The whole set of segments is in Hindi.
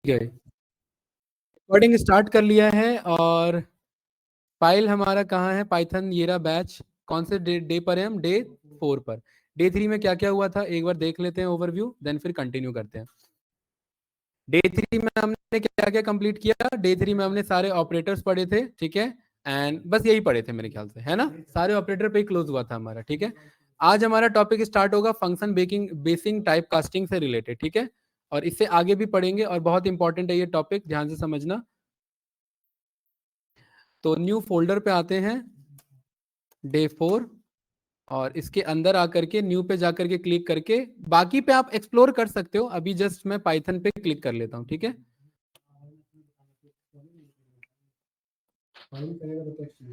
है, रिकॉर्डिंग स्टार्ट कर लिया है और फाइल हमारा कहाँ है, पाइथन येरा बैच। कौन से डे पर है हम? डे 4 पर। डे 3 में क्या क्या हुआ था एक बार देख लेते हैं ओवरव्यू, देन फिर कंटिन्यू करते हैं। डे 3 में हमने क्या क्या कंप्लीट किया? डे 3 में हमने सारे ऑपरेटर्स पढ़े थे, ठीक है, एंड बस यही पढ़े थे मेरे ख्याल से, है ना? सारे ऑपरेटर पे ही क्लोज हुआ था हमारा, ठीक है। आज हमारा टॉपिक स्टार्ट होगा फंक्शन बेसिंग टाइप कास्टिंग से रिलेटेड, ठीक है, और इससे आगे भी पढ़ेंगे और बहुत इंपॉर्टेंट है ये टॉपिक, ध्यान से समझना। तो न्यू फोल्डर पे आते हैं, डे 4, और इसके अंदर आकर के न्यू पे जाकर के क्लिक करके बाकी पे आप एक्सप्लोर कर सकते हो। अभी जस्ट मैं पाइथन पे क्लिक कर लेता हूँ, ठीक है।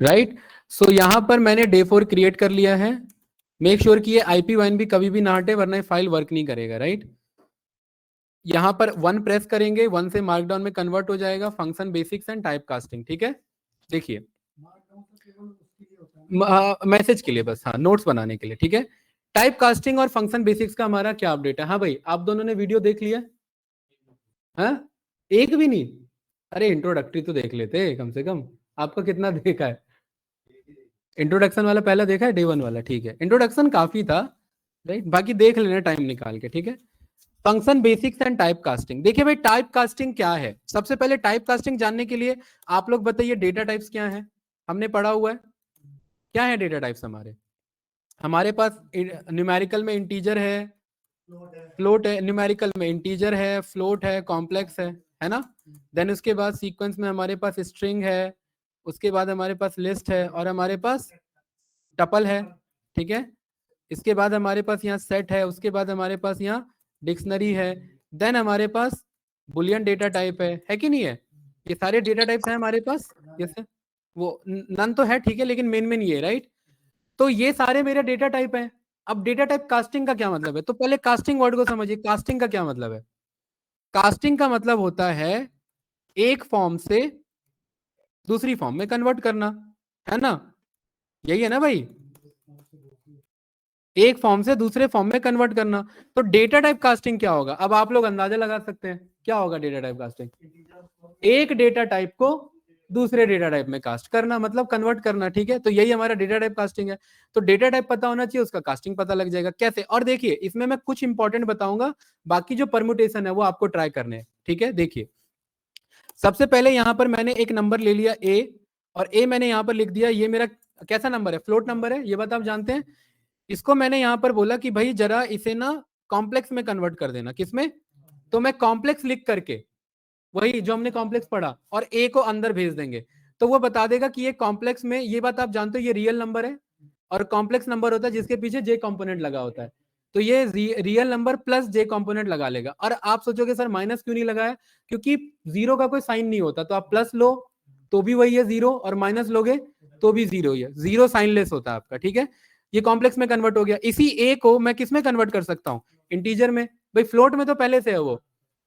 राइट, सो यहाँ पर मैंने डे 4 क्रिएट कर लिया है। मेक श्योर कि ये IP1 भी कभी भी ना हटे, वरना ये फाइल वर्क नहीं करेगा, राइट। यहाँ पर 1 प्रेस करेंगे, 1 से मार्कडाउन में कन्वर्ट हो जाएगा function basics and type casting, ठीक है। देखिए मैसेज के लिए बस, हाँ, नोट्स बनाने के लिए, ठीक है। टाइप कास्टिंग और फंक्शन बेसिक्स का हमारा क्या अपडेट है? हाँ भाई, आप दोनों ने वीडियो देख लिया? हाँ, एक भी नहीं? अरे इंट्रोडक्टरी तो देख लेते कम से कम। आपका कितना देखा है? इंट्रोडक्शन वाला पहला देखा है, डे 1 वाला, ठीक है। इंट्रोडक्शन काफी था, राइट, बाकी देख लेना टाइम निकाल के, ठीक है। Function basics and type casting. देखिए भाई, टाइप कास्टिंग क्या है? सबसे पहले टाइप कास्टिंग जानने के लिए आप लोग बताइए डेटा टाइप्स क्या है। हमने पढ़ा हुआ है क्या है डेटा टाइप्स हमारे? हमारे पास न्यूमेरिकल में इंटीजर है, फ्लोट है, न्यूमेरिकल में इंटीजर है, फ्लोट है, कॉम्प्लेक्स है ना। देन उसके बाद सीक्वेंस में हमारे पास स्ट्रिंग है, उसके बाद हमारे पास लिस्ट है, और हमारे पास टपल है, ठीक है। इसके बाद हमारे पास यहाँ सेट है, उसके बाद हमारे पास यहाँ डिक्शनरी है, देन हमारे पास बुलियन डेटा टाइप है कि नहीं है? ये सारे डेटा टाइप्स हैं हमारे पास। जैसे वो नन तो है, ठीक है, लेकिन मेन मेन ये, राइट। तो ये सारे मेरे डेटा टाइप हैं। अब डेटा टाइप कास्टिंग का क्या मतलब है? तो पहले कास्टिंग वर्ड को समझिए। कास्टिंग का क्या मतलब है? कास्टिंग का मतलब होता है एक फॉर्म से दूसरी फॉर्म में कन्वर्ट करना, है ना? यही है ना भाई, एक फॉर्म से दूसरे फॉर्म में कन्वर्ट करना। तो डेटा टाइप कास्टिंग क्या होगा? अब आप लोग अंदाजा लगा सकते हैं क्या होगा डेटा टाइप कास्टिंग। एक डेटा टाइप को दूसरे डेटा टाइप में कास्ट करना, मतलब कन्वर्ट करना, ठीक है। तो यही हमारा डेटा टाइप कास्टिंग है। तो डेटा टाइप पता होना चाहिए, उसका कास्टिंग पता लग जाएगा कैसे। और देखिए, इसमें मैं कुछ इंपॉर्टेंट बताऊंगा, बाकी जो परमुटेशन है वो आपको ट्राई करने हैं, ठीक है। देखिए, सबसे पहले यहां पर मैंने एक नंबर ले लिया ए, और ए मैंने यहां पर लिख दिया, ये मेरा कैसा नंबर है? फ्लोट नंबर है, ये बात आप जानते हैं। इसको मैंने यहां पर बोला कि भाई जरा इसे ना कॉम्प्लेक्स में कन्वर्ट कर देना। किसमें? तो मैं कॉम्प्लेक्स लिख करके, वही जो हमने कॉम्प्लेक्स पढ़ा, और ए को अंदर भेज देंगे, तो वो बता देगा कि ये कॉम्प्लेक्स में, ये बात आप जानते हो, ये रियल नंबर है, और कॉम्प्लेक्स नंबर होता है जिसके पीछे जे कंपोनेंट लगा होता है। तो ये रियल नंबर प्लस जे कंपोनेंट लगा लेगा। और आप सोचोगे सर माइनस क्यों नहीं लगाया? क्योंकि जीरो का कोई साइन नहीं होता, तो आप प्लस लो तो भी वही है जीरो, और माइनस लोगे तो भी जीरो ही है, जीरो साइनलेस होता है आपका, ठीक है। ये कॉम्प्लेक्स में कन्वर्ट हो गया। इसी ए को मैं किस में कन्वर्ट कर सकता हूँ? इंटीजर में। भाई फ्लोट में तो पहले से है वो।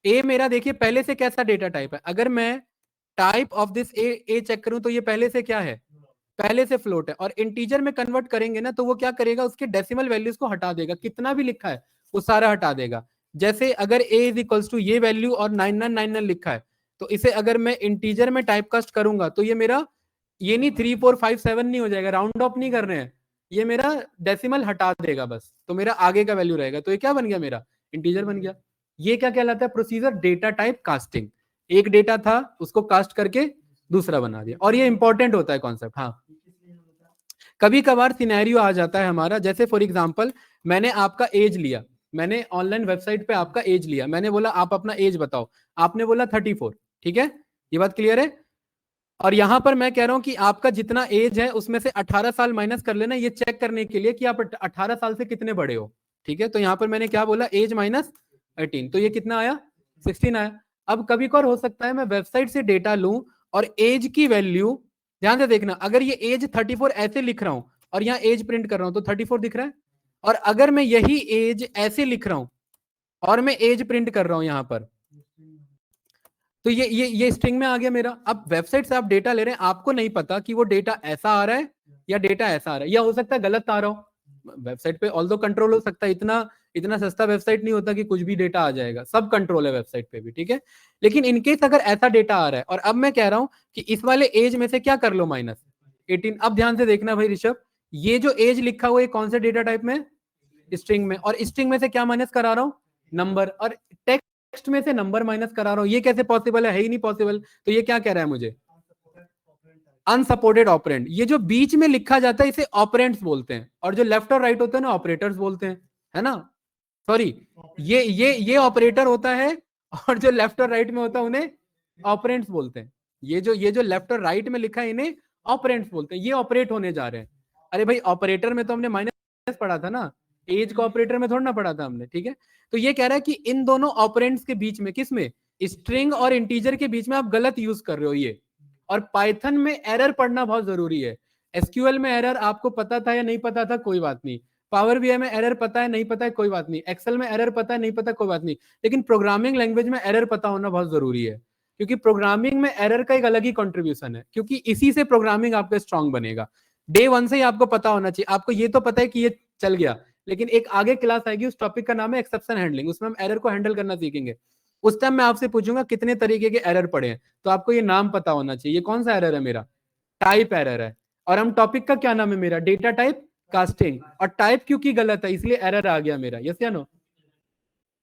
ए मेरा देखिए पहले से कैसा डेटा टाइप है, अगर मैं टाइप ऑफ दिस ए चेक करूं तो ये पहले से क्या है? पहले से फ्लोट है। और इंटीजर में कन्वर्ट करेंगे ना, तो वो क्या करेगा? उसके डेसिमल वैल्यूज को हटा देगा, कितना भी लिखा है वो सारा हटा देगा। जैसे अगर ए इज इक्वल्स टू ये वैल्यू और 9999 लिखा है, तो इसे अगर मैं इंटीजर में टाइपकास्ट करूंगा तो ये मेरा, ये नहीं 3457 नहीं हो जाएगा, राउंड ऑफ नहीं कर रहे हैं, ये मेरा डेसिमल हटा देगा बस, तो मेरा आगे का वैल्यू रहेगा। तो ये क्या बन गया? मेरा इंटीजर बन गया। ये क्या कहलाता है? Procedure data type casting. एक डेटा था, उसको कास्ट करके दूसरा बना दिया, और ये इंपॉर्टेंट होता है कॉन्सेप्ट। हाँ, कभी कभार सिनेरियो आ जाता है हमारा, जैसे फॉर एग्जांपल मैंने आपका एज लिया, मैंने ऑनलाइन वेबसाइट पे आपका एज लिया, मैंने बोला आप अपना एज बताओ, आपने बोला 34, ठीक है, ये बात क्लियर है। और यहां पर मैं कह रहा हूं कि आपका जितना एज है उसमें से 18 साल माइनस कर लेना, ये चेक करने के लिए कि आप 18 साल से कितने बड़े हो, ठीक है। तो यहां पर मैंने क्या बोला? एज माइनस 18, तो ये कितना आया? 16 आया। अब कभी कभार हो सकता है मैं वेबसाइट से डेटा लूं और एज की वैल्यू, ध्यान से देखना, अगर ये एज 34 ऐसे लिख रहा हूं और यहाँ एज प्रिंट कर रहा हूं तो 34 दिख रहा है, और अगर मैं यही एज ऐसे लिख रहा हूं और मैं एज प्रिंट कर रहा हूं यहां पर, तो ये स्ट्रिंग में आ गया मेरा। अब वेबसाइट से आप डेटा ले रहे हैं, आपको नहीं पता कि वो डेटा ऐसा आ रहा है या डेटा ऐसा आ रहा है, या हो सकता है गलत आ रहा हो, वेबसाइट पे ऑल्दो कंट्रोल हो सकता है, इतना सस्ता वेबसाइट नहीं होता कि कुछ भी डेटा आ जाएगा, सब कंट्रोल है वेबसाइट पे भी, ठीक है। लेकिन इनकेस अगर ऐसा डेटा आ रहा है, और अब मैं कह रहा हूं कि इस वाले एज में से क्या कर लो -18, अब ध्यान से देखना भाई ऋषभ, ये जो एज लिखा हुआ है कौन से डेटा टाइप में, स्ट्रिंग में, और स्ट्रिंग में से क्या माइनस करा रहा हूं, नंबर, और टेक्स्ट में से नंबर माइनस करा रहा हूं, ये कैसे पॉसिबल है ही नहीं पॉसिबल। तो ये क्या कह रहा है मुझे, अनसपोर्टेड ऑपरेंड। ये जो बीच में लिखा जाता है इसे ऑपरेंड्स बोलते हैं, और जो लेफ्ट और राइट होते हैं ना ऑपरेटर्स बोलते हैं, है ना, सॉरी, ये ऑपरेटर होता है, और जो लेफ्ट और राइट में होता है उन्हें ऑपरेंड्स बोलते हैं। ये जो लेफ्ट और राइट में लिखा है इन्हें ऑपरेंड्स बोलते हैं, ये ऑपरेट होने जा रहे हैं। अरे भाई ऑपरेटर में तो हमने माइनस पढ़ा था ना, एज को ऑपरेटर में थोड़ा ना पढ़ा था हमने, ठीक है। तो ये कह रहा है कि इन दोनों ऑपरेंड्स के बीच में, किस में, स्ट्रिंग और इंटीजर के बीच में आप गलत यूज कर रहे हो ये। और पाइथन में एरर पढ़ना बहुत जरूरी है। एसक्यूएल में एरर आपको पता था या नहीं पता था कोई बात नहीं, पावर बीआई में एरर पता है नहीं पता है कोई बात नहीं, एक्सेल में एरर पता है नहीं पता कोई बात नहीं, लेकिन प्रोग्रामिंग लैंग्वेज में एरर पता होना बहुत जरूरी है, क्योंकि प्रोग्रामिंग में एरर का एक अलग ही कंट्रीब्यूशन है, क्योंकि इसी से प्रोग्रामिंग आपका स्ट्रांग बनेगा। डे वन से ही आपको पता होना चाहिए, आपको ये तो पता है कि ये चल गया, लेकिन एक आगे क्लास आएगी, उस टॉपिक का नाम है एक्सेप्शन हैंडलिंग, उसमें हम एरर को हैंडल करना सीखेंगे। उस टाइम मैं आपसे पूछूंगा कितने तरीके के एरर पड़े हैं, तो आपको ये नाम पता होना चाहिए, ये कौन सा एरर है मेरा, टाइप एरर है। और हम टॉपिक का क्या नाम है मेरा, डेटा टाइप कास्टिंग, और टाइप क्योंकि गलत है इसलिए एरर आ गया मेरा, यस या नो।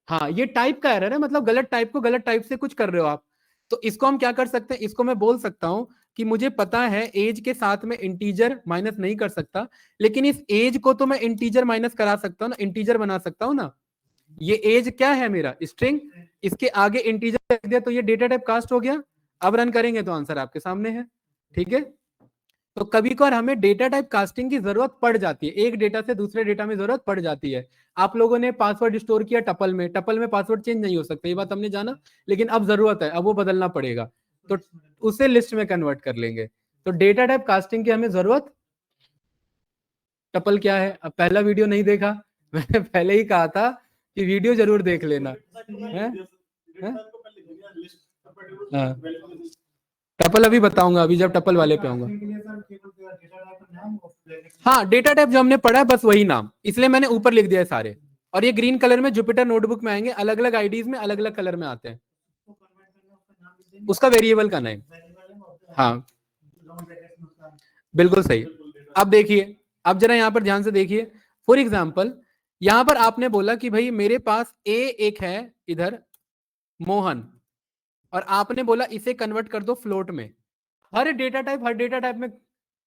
हाँ ये टाइप का एरर है, मतलब गलत टाइप को गलत टाइप से कुछ कर रहे हो आप। तो इसको हम क्या कर सकते हैं, इसको मैं बोल सकता हूं कि मुझे पता है एज के साथ में इंटीजर माइनस नहीं कर सकता, लेकिन इस एज को तो मैं इंटीजर माइनस करा सकता हूँ ना, इंटीजर बना सकता हूँ ना। ये एज क्या है मेरा, स्ट्रिंग, इसके आगे इंटीजर रख दिया तो ये डेटा टाइप कास्ट हो गया। अब रन करेंगे तो आंसर आपके सामने है, ठीक है। तो कभी कभार हमें डेटा टाइप कास्टिंग की जरूरत पड़ जाती है, एक डेटा से दूसरे डेटा में जरूरत पड़ जाती है। आप लोगों ने पासवर्ड स्टोर किया टपल में पासवर्ड चेंज नहीं हो सकता, ये बात हमने जाना, लेकिन अब जरूरत है, अब वो बदलना पड़ेगा, तो उसे लिस्ट में कन्वर्ट कर लेंगे। तो डेटा टाइप कास्टिंग की हमें जरूरत, टपल क्या है, अब पहला वीडियो नहीं देखा, मैंने पहले ही कहा था कि वीडियो जरूर देख लेना है? हाँ टपल अभी बताऊंगा, अभी जब टपल वाले पे आऊंगा। हाँ डेटा टाइप जो हमने पढ़ा है बस वही नाम, इसलिए मैंने ऊपर लिख दिया है सारे, और ये ग्रीन कलर में जुपिटर नोटबुक में आएंगे, अलग अलग आईडीज में अलग अलग कलर में आते हैं, उसका वेरिएबल का नेम। हाँ बिल्कुल सही। अब देखिए, अब जरा यहाँ पर ध्यान से देखिए, फॉर एग्जाम्पल यहां पर आपने बोला कि भाई मेरे पास ए एक है इधर मोहन, और आपने बोला इसे कन्वर्ट कर दो फ्लोट में। हर डेटा टाइप में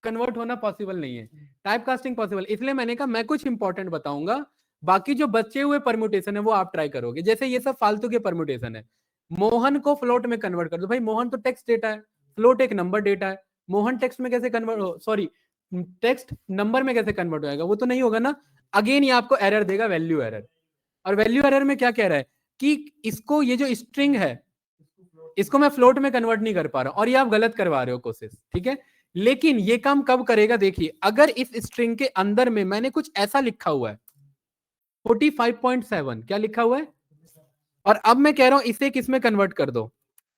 कन्वर्ट होना पॉसिबल नहीं है, टाइप कास्टिंग पॉसिबल, इसलिए मैंने कहा मैं कुछ इंपॉर्टेंट बताऊंगा, बाकी जो बचे हुए परम्यूटेशन है वो आप ट्राई करोगे। जैसे ये सब फालतू के परम्यूटेशन है, मोहन को फ्लोट में कन्वर्ट कर दो, भाई मोहन तो टेक्स्ट डेटा है, फ्लोट एक नंबर डेटा है, मोहन टेक्स्ट में कैसे कन्वर्ट हो, सॉरी टेक्स्ट नंबर में कैसे कन्वर्ट होगा, वो तो नहीं होगा ना। अगेन ये आपको एरर देगा, वैल्यू एरर। और वैल्यू एरर में क्या कह रहा है कि इसको, ये जो स्ट्रिंग है इसको मैं फ्लोट में कन्वर्ट नहीं कर पा रहा हूं, और ये आप गलत करवा रहे हो कोशिश, ठीक है। लेकिन ये काम कब करेगा, देखिए अगर इस स्ट्रिंग के अंदर में मैंने कुछ ऐसा लिखा हुआ है 45.7, क्या लिखा हुआ है, और अब मैं कह रहा हूं इसे किस में कन्वर्ट कर दो,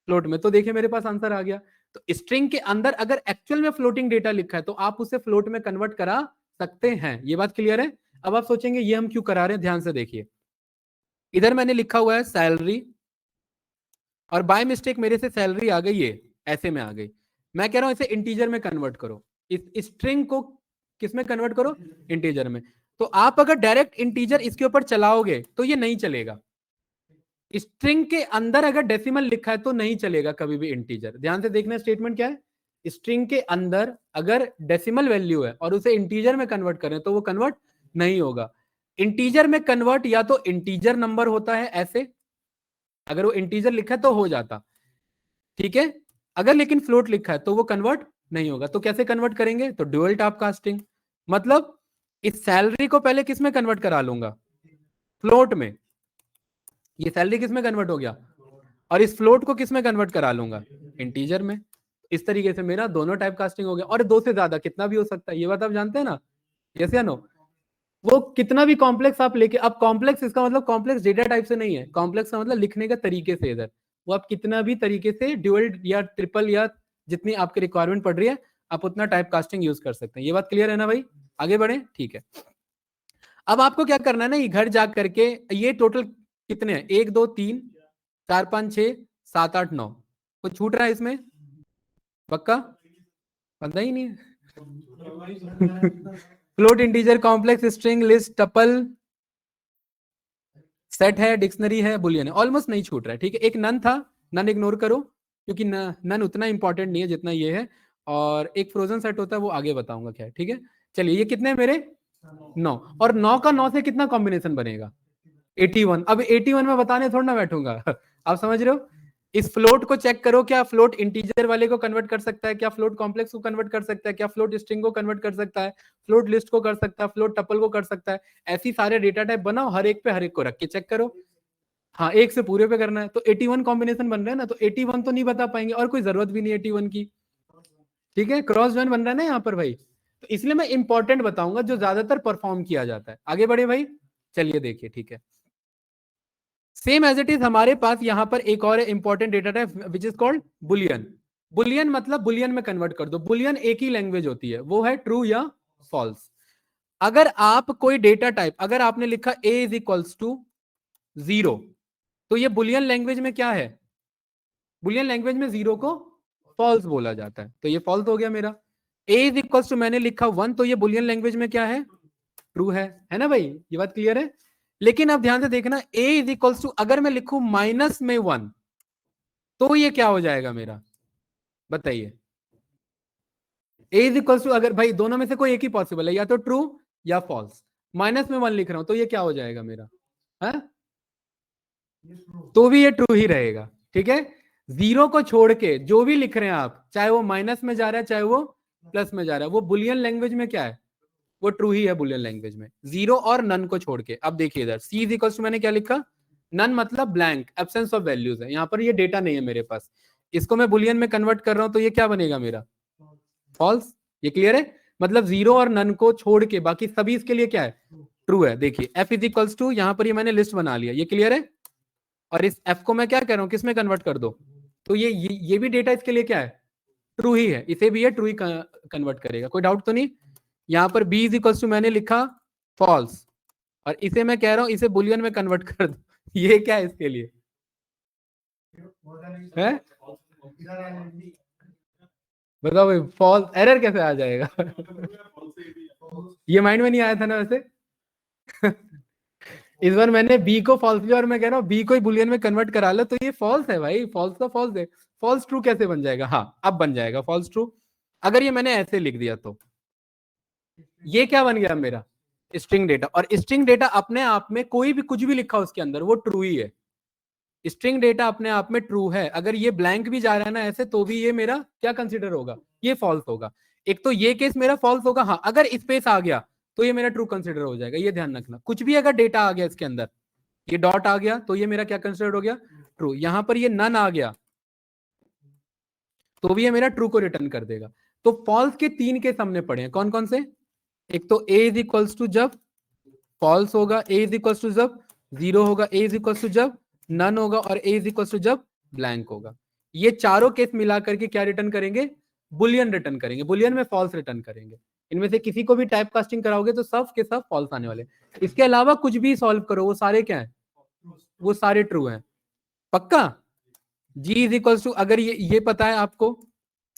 फ्लोट में, तो देखिए मेरे पास आंसर आ गया। तो स्ट्रिंग के अंदर अगर एक्चुअल में फ्लोटिंग डेटा लिखा है तो आप उसे फ्लोट में कन्वर्ट करा सकते हैं, ये बात क्लियर है। अब आप सोचेंगे ये हम क्यों करा रहे हैं, ध्यान से देखिए, इधर मैंने लिखा हुआ है सैलरी, और बाय मिस्टेक मेरे से सैलरी आ गई, ये ऐसे में आ गई, मैं कह रहा हूं इसे इंटीजर में कन्वर्ट करो, इस स्ट्रिंग को किस में कन्वर्ट करो, इंटीजर में। तो आप अगर डायरेक्ट इंटीजर इसके ऊपर चलाओगे तो ये नहीं चलेगा, स्ट्रिंग के अंदर अगर डेसिमल लिखा है तो नहीं चलेगा कभी भी इंटीजर। ध्यान से देखना स्टेटमेंट क्या है, स्ट्रिंग के अंदर अगर डेसिमल वैल्यू है और उसे इंटीजर में कन्वर्ट करें तो वो कन्वर्ट नहीं होगा। इंटीजर में कन्वर्ट या तो इंटीजर नंबर होता है ऐसे, अगर वो इंटीजर लिखा है तो हो जाता, ठीक है, अगर लेकिन फ्लोट लिखा है तो वो कन्वर्ट नहीं होगा। तो कैसे कन्वर्ट करेंगे, तो ड्यूअल टाइप कास्टिंग, मतलब इस सैलरी को पहले किस में कन्वर्ट करा लूंगा, फ्लोट में, ये सैलरी किस में कन्वर्ट हो गया, और इस फ्लोट को किस में कन्वर्ट करा लूंगा, इंटीजर में। इस तरीके से मेरा दोनों टाइप कास्टिंग हो गया, और दो से ज्यादा कितना भी हो सकता है, ये बात आप जानते हैं ना, यस या नो। वो कितना भी कॉम्प्लेक्स आप लेके, अब कॉम्प्लेक्स इसका मतलब कॉम्प्लेक्स डेटा टाइप से नहीं है, कॉम्प्लेक्स का मतलब लिखने का तरीके से, इधर वो आप कितना भी तरीके से ड्यूअल या ट्रिपल या जितनी आपकी रिक्वायरमेंट पड़ रही है आप उतना टाइप कास्टिंग यूज कर सकते हैं। ये बात क्लियर है ना भाई, आगे बढ़े, ठीक है। अब आपको क्या करना है ना, ये घर जा करके ये टोटल कितने हैं, 1 2 3 4 5 6 7 8 9, कुछ छूट रहा है इसमें? पक्का? पता ही नहीं है। Float, integer, complex, string, list, tuple, set है, डिक्शनरी है, बुलियन है, ऑलमोस्ट नहीं छूट रहा है। ठीक है, एक नन था, नन इग्नोर करो क्योंकि नन उतना इंपॉर्टेंट नहीं है जितना ये है, और एक फ्रोजन सेट होता है वो आगे बताऊंगा क्या है। ठीक है, चलिए ये कितने मेरे 9, और 9 का 9 से कितना कॉम्बिनेशन बनेगा? 81। अब 81 में बताने थोड़ा ना बैठूंगा। आप समझ रहे हो? इस फ्लोट को चेक करो, क्या फ्लोट इंटीजर वाले को कन्वर्ट कर सकता है, क्या फ्लोट कॉम्प्लेक्स को कन्वर्ट कर सकता है, क्या फ्लोट स्ट्रिंग को कन्वर्ट कर सकता है, फ्लोट लिस्ट को कर सकता है, फ्लोट टपल को कर सकता है। ऐसी सारे डेटा टाइप बनाओ, हर एक पे हर एक को रख के चेक करो। हाँ, एक से पूरे पे करना है तो 81 कॉम्बिनेशन बन रहा है ना, तो 81 तो नहीं बता पाएंगे, और कोई जरूरत भी नहीं 81 की। ठीक है, क्रॉस जॉइन बन रहा है ना यहाँ पर भाई, तो इसलिए मैं इंपॉर्टेंट बताऊंगा जो ज्यादातर परफॉर्म किया जाता है। आगे बढ़े भाई, चलिए देखिए। ठीक है, सेम एज इट इज हमारे पास यहाँ पर एक और important data type which is called Boolean. Boolean मतलब बुलियन में कन्वर्ट कर दो। बुलियन एक ही लैंग्वेज होती है, वो है ट्रू या फॉल्स। अगर आप कोई डेटा टाइप, अगर आपने लिखा a इज इक्वल्स टू 0, तो ये बुलियन लैंग्वेज में क्या है? बुलियन लैंग्वेज में 0 को फॉल्स बोला जाता है, तो ये फॉल्स हो गया मेरा। a इज इक्वल्स टू मैंने लिखा 1, तो ये बुलियन लैंग्वेज में क्या है? ट्रू है ना भाई? ये बात क्लियर है? लेकिन अब ध्यान से देखना, a इज इक्वल्स टू अगर मैं लिखूं माइनस में 1, तो ये क्या हो जाएगा मेरा? बताइए। a इज इक्वल्स टू, अगर भाई दोनों में से कोई एक ही पॉसिबल है, या तो ट्रू या फॉल्स। माइनस में 1 लिख रहा हूं तो ये क्या हो जाएगा मेरा? है? तो भी ये ट्रू ही रहेगा। ठीक है, 0 को छोड़ के जो भी लिख रहे हैं आप, चाहे वो माइनस में जा रहा है चाहे वो प्लस में जा रहा है, वो बुलियन लैंग्वेज में क्या है? वो ट्रू ही है बुलियन लैंग्वेज में, 0 और नन को छोड़ के। अब देखिए इधर सी इज इक्वल्स टू मैंने क्या लिखा? नन मतलब ब्लैंक, एब्सेंस ऑफ वैल्यूज है, यहाँ पर ये डेटा नहीं है मेरे पास। इसको मैं बुलियन में कन्वर्ट कर रहा हूं तो ये क्या बनेगा मेरा? फॉल्स। ये क्लियर है? मतलब 0 और नन को छोड़ के बाकी सभी इसके लिए क्या है? ट्रू है। देखिए एफ इज इक्वल्स टू, यहाँ पर ये मैंने लिस्ट बना लिया, ये क्लियर है? और इस एफ को मैं क्या कह रहा हूँ, किस में कन्वर्ट कर दो, तो ये भी डेटा इसके लिए क्या है? ट्रू ही है, इसे भी ये ट्रू ही कन्वर्ट करेगा, कोई डाउट तो नहीं? यहाँ पर बी इज इक्वल्स टू मैंने लिखा फॉल्स, और इसे मैं कह रहा हूं इसे बुलियन में कन्वर्ट कर दो। ये क्या है इसके लिए? है? बताओ भाई, फॉल्स एरर कैसे आ जाएगा? ये माइंड में नहीं आया था ना वैसे। इस बार मैंने बी को फॉल्स लिया, और मैं कह रहा हूँ बी को ही बुलियन में कन्वर्ट करा लो, तो ये फॉल्स है भाई, फॉल्स का फॉल्स है। फॉल्स ट्रू कैसे बन जाएगा? हाँ अब बन जाएगा फॉल्स ट्रू। अगर ये मैंने ऐसे लिख दिया तो ये क्या बन गया मेरा? String data. और स्ट्रिंग डेटा अपने आप में कोई भी कुछ भी लिखा उसके अंदर वो ट्रू ही है। स्ट्रिंग डेटा अपने आप में ट्रू है, अगर ये ब्लैंक भी जा रहा है ना ऐसे, तो भी ये मेरा क्या कंसीडर होगा? ये फॉल्स होगा। एक तो ये केस मेरा फॉल्स होगा, हाँ अगर स्पेस आ गया तो ये मेरा ट्रू कंसीडर हो जाएगा। ये ध्यान रखना, कुछ भी अगर डेटा आ गया इसके अंदर, ये डॉट आ गया तो ये मेरा क्या कंसीडर हो गया? ट्रू। यहां पर ये नन आ गया तो भी ये मेरा ट्रू को रिटर्न कर देगा। तो फॉल्स के 3 केस हमने पढ़े हैं, कौन कौन से? एक तो ए इज इक्वल्स टू जब फॉल्स होगा, ए इज इक्वल्स टू जब 0 होगा, ए इज इक्वल्स टू जब नन होगा, और ए इज इक्वल्स टू जब ब्लैंक होगा। ये चारों केस मिला करके क्या रिटर्न करेंगे? बुलियन रिटर्न करेंगे। बुलियन में फॉल्स रिटर्न करेंगे। इनमें से किसी को भी टाइप कास्टिंग कराओगे तो सब के सब फॉल्स आने वाले। इसके अलावा कुछ भी सॉल्व करो वो सारे क्या है? वो सारे ट्रू हैं। पक्का? जी इज इक्वल्स टू, अगर ये पता है आपको,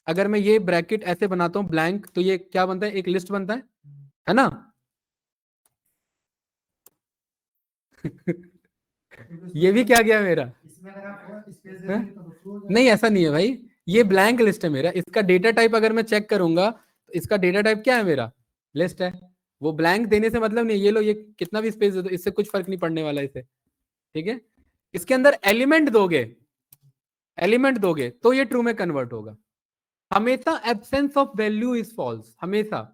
अगर मैं ये ब्रैकेट ऐसे बनाता हूं ब्लैंक, तो ये क्या बनता है? एक लिस्ट बनता है ना? ये भी क्या गया मेरा? है? नहीं ऐसा नहीं है भाई, ये ब्लैंक लिस्ट है मेरा। इसका डेटा टाइप अगर मैं चेक करूंगा तो इसका डेटा टाइप क्या है मेरा? लिस्ट है। वो ब्लैंक देने से मतलब नहीं, ये लो ये कितना भी स्पेस दे दो इससे कुछ फर्क नहीं पड़ने वाला इसे। ठीक है, इसके अंदर एलिमेंट दोगे तो ये ट्रू में कन्वर्ट होगा। हमेशा absence of value is false, हमेशा।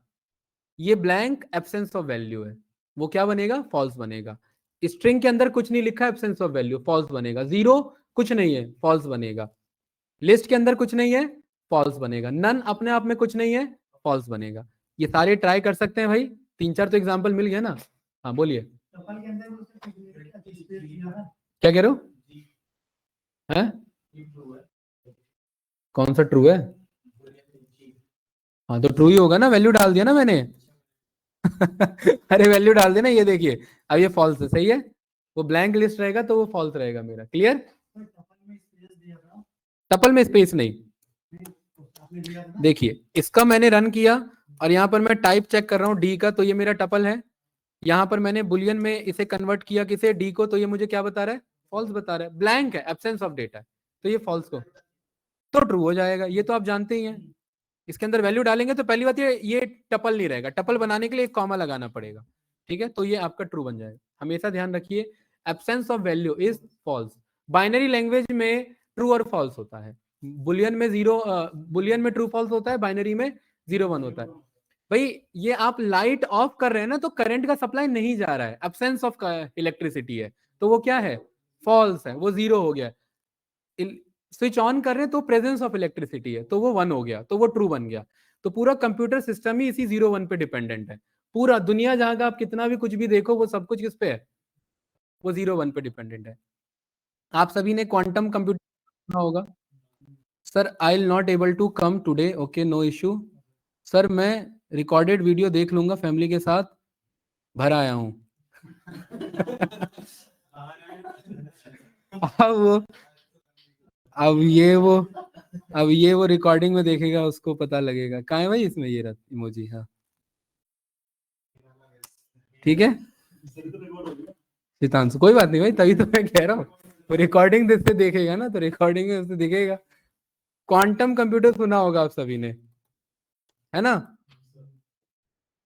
ये ब्लैंक एब्सेंस ऑफ वैल्यू है, वो क्या बनेगा? फॉल्स बनेगा। स्ट्रिंग के अंदर कुछ नहीं लिखा, एब्सेंस ऑफ वैल्यू, फॉल्स बनेगा। 0 कुछ नहीं है, फॉल्स बनेगा। लिस्ट के अंदर कुछ नहीं है, फॉल्स बनेगा। नन अपने आप में कुछ नहीं है, फॉल्स बनेगा। ये सारे ट्राई कर सकते हैं भाई, 3-4 तो एग्जाम्पल मिल गया ना। हाँ बोलिए, क्या कह रहे हो? हैं? कौन सा ट्रू है? हाँ तो ट्रू ही होगा ना, वैल्यू डाल दिया ना मैंने। अरे वैल्यू डाल देना, ये देखिए अब ये फॉल्स है, सही है, वो ब्लैंक लिस्ट रहेगा तो वो फॉल्स रहेगा मेरा, क्लियर। टपल में स्पेस नहीं, देखिए इसका मैंने रन किया और यहाँ पर मैं टाइप चेक कर रहा हूँ डी का, तो ये मेरा टपल है। यहाँ पर मैंने बुलियन में इसे कन्वर्ट किया किसे, डी को, तो ये मुझे क्या बता रहा है, फॉल्स बता रहा है, ब्लैंक है, एब्सेंस ऑफ डेटा, तो ये फॉल्स को तो ट्रू हो जाएगा, ये तो आप जानते ही हैं। इसके अंदर वैल्यू डालेंगे तो पहली बात ये टपल नहीं रहेगा, टपल बनाने के लिए एक कॉमा लगाना पड़ेगा, ठीक है, तो ये आपका ट्रू बन जाएगा। हमेशा ध्यान रखिए absence of value is false. Binary language में ट्रू और फॉल्स होता है, बुलियन में बुलियन में ट्रू फॉल्स होता है, बाइनरी में 0 1 होता है। भाई ये आप लाइट ऑफ कर रहे हैं ना, तो करंट का सप्लाई नहीं जा रहा है, एब्सेंस ऑफ इलेक्ट्रिसिटी है, तो वो क्या है, फॉल्स है, वो 0 हो गया। स्विच ऑन कर रहे हैं तो प्रेजेंस ऑफ इलेक्ट्रिसिटी है, तो वो 1 हो गया, तो वो ट्रू बन गया। तो पूरा कंप्यूटर सिस्टम ही इसी 0 1 पे डिपेंडेंट है। पूरा दुनिया जहां का आप कितना भी कुछ भी देखो, वो सब कुछ किस पे है, वो 0 1 पे डिपेंडेंट है। आप सभी ने क्वांटम कंप्यूटर सुना होगा। Sir I will not able to come today, okay no issue. Sir मैं रिकॉर्डेड वीडियो देख लूंगा फैमिली के साथ, भर आया हूँ। अब वो अब ये वो रिकॉर्डिंग में देखेगा, उसको पता लगेगा कहाँ है भाई, इसमें ये रहा इमोजी, हाँ ठीक है। सितांशु कोई बात नहीं भाई, तभी तो मैं कह रहा हूँ, वो रिकॉर्डिंग से देखेगा ना, तो रिकॉर्डिंग में उससे दिखेगा। क्वांटम कंप्यूटर सुना होगा आप सभी ने, है ना,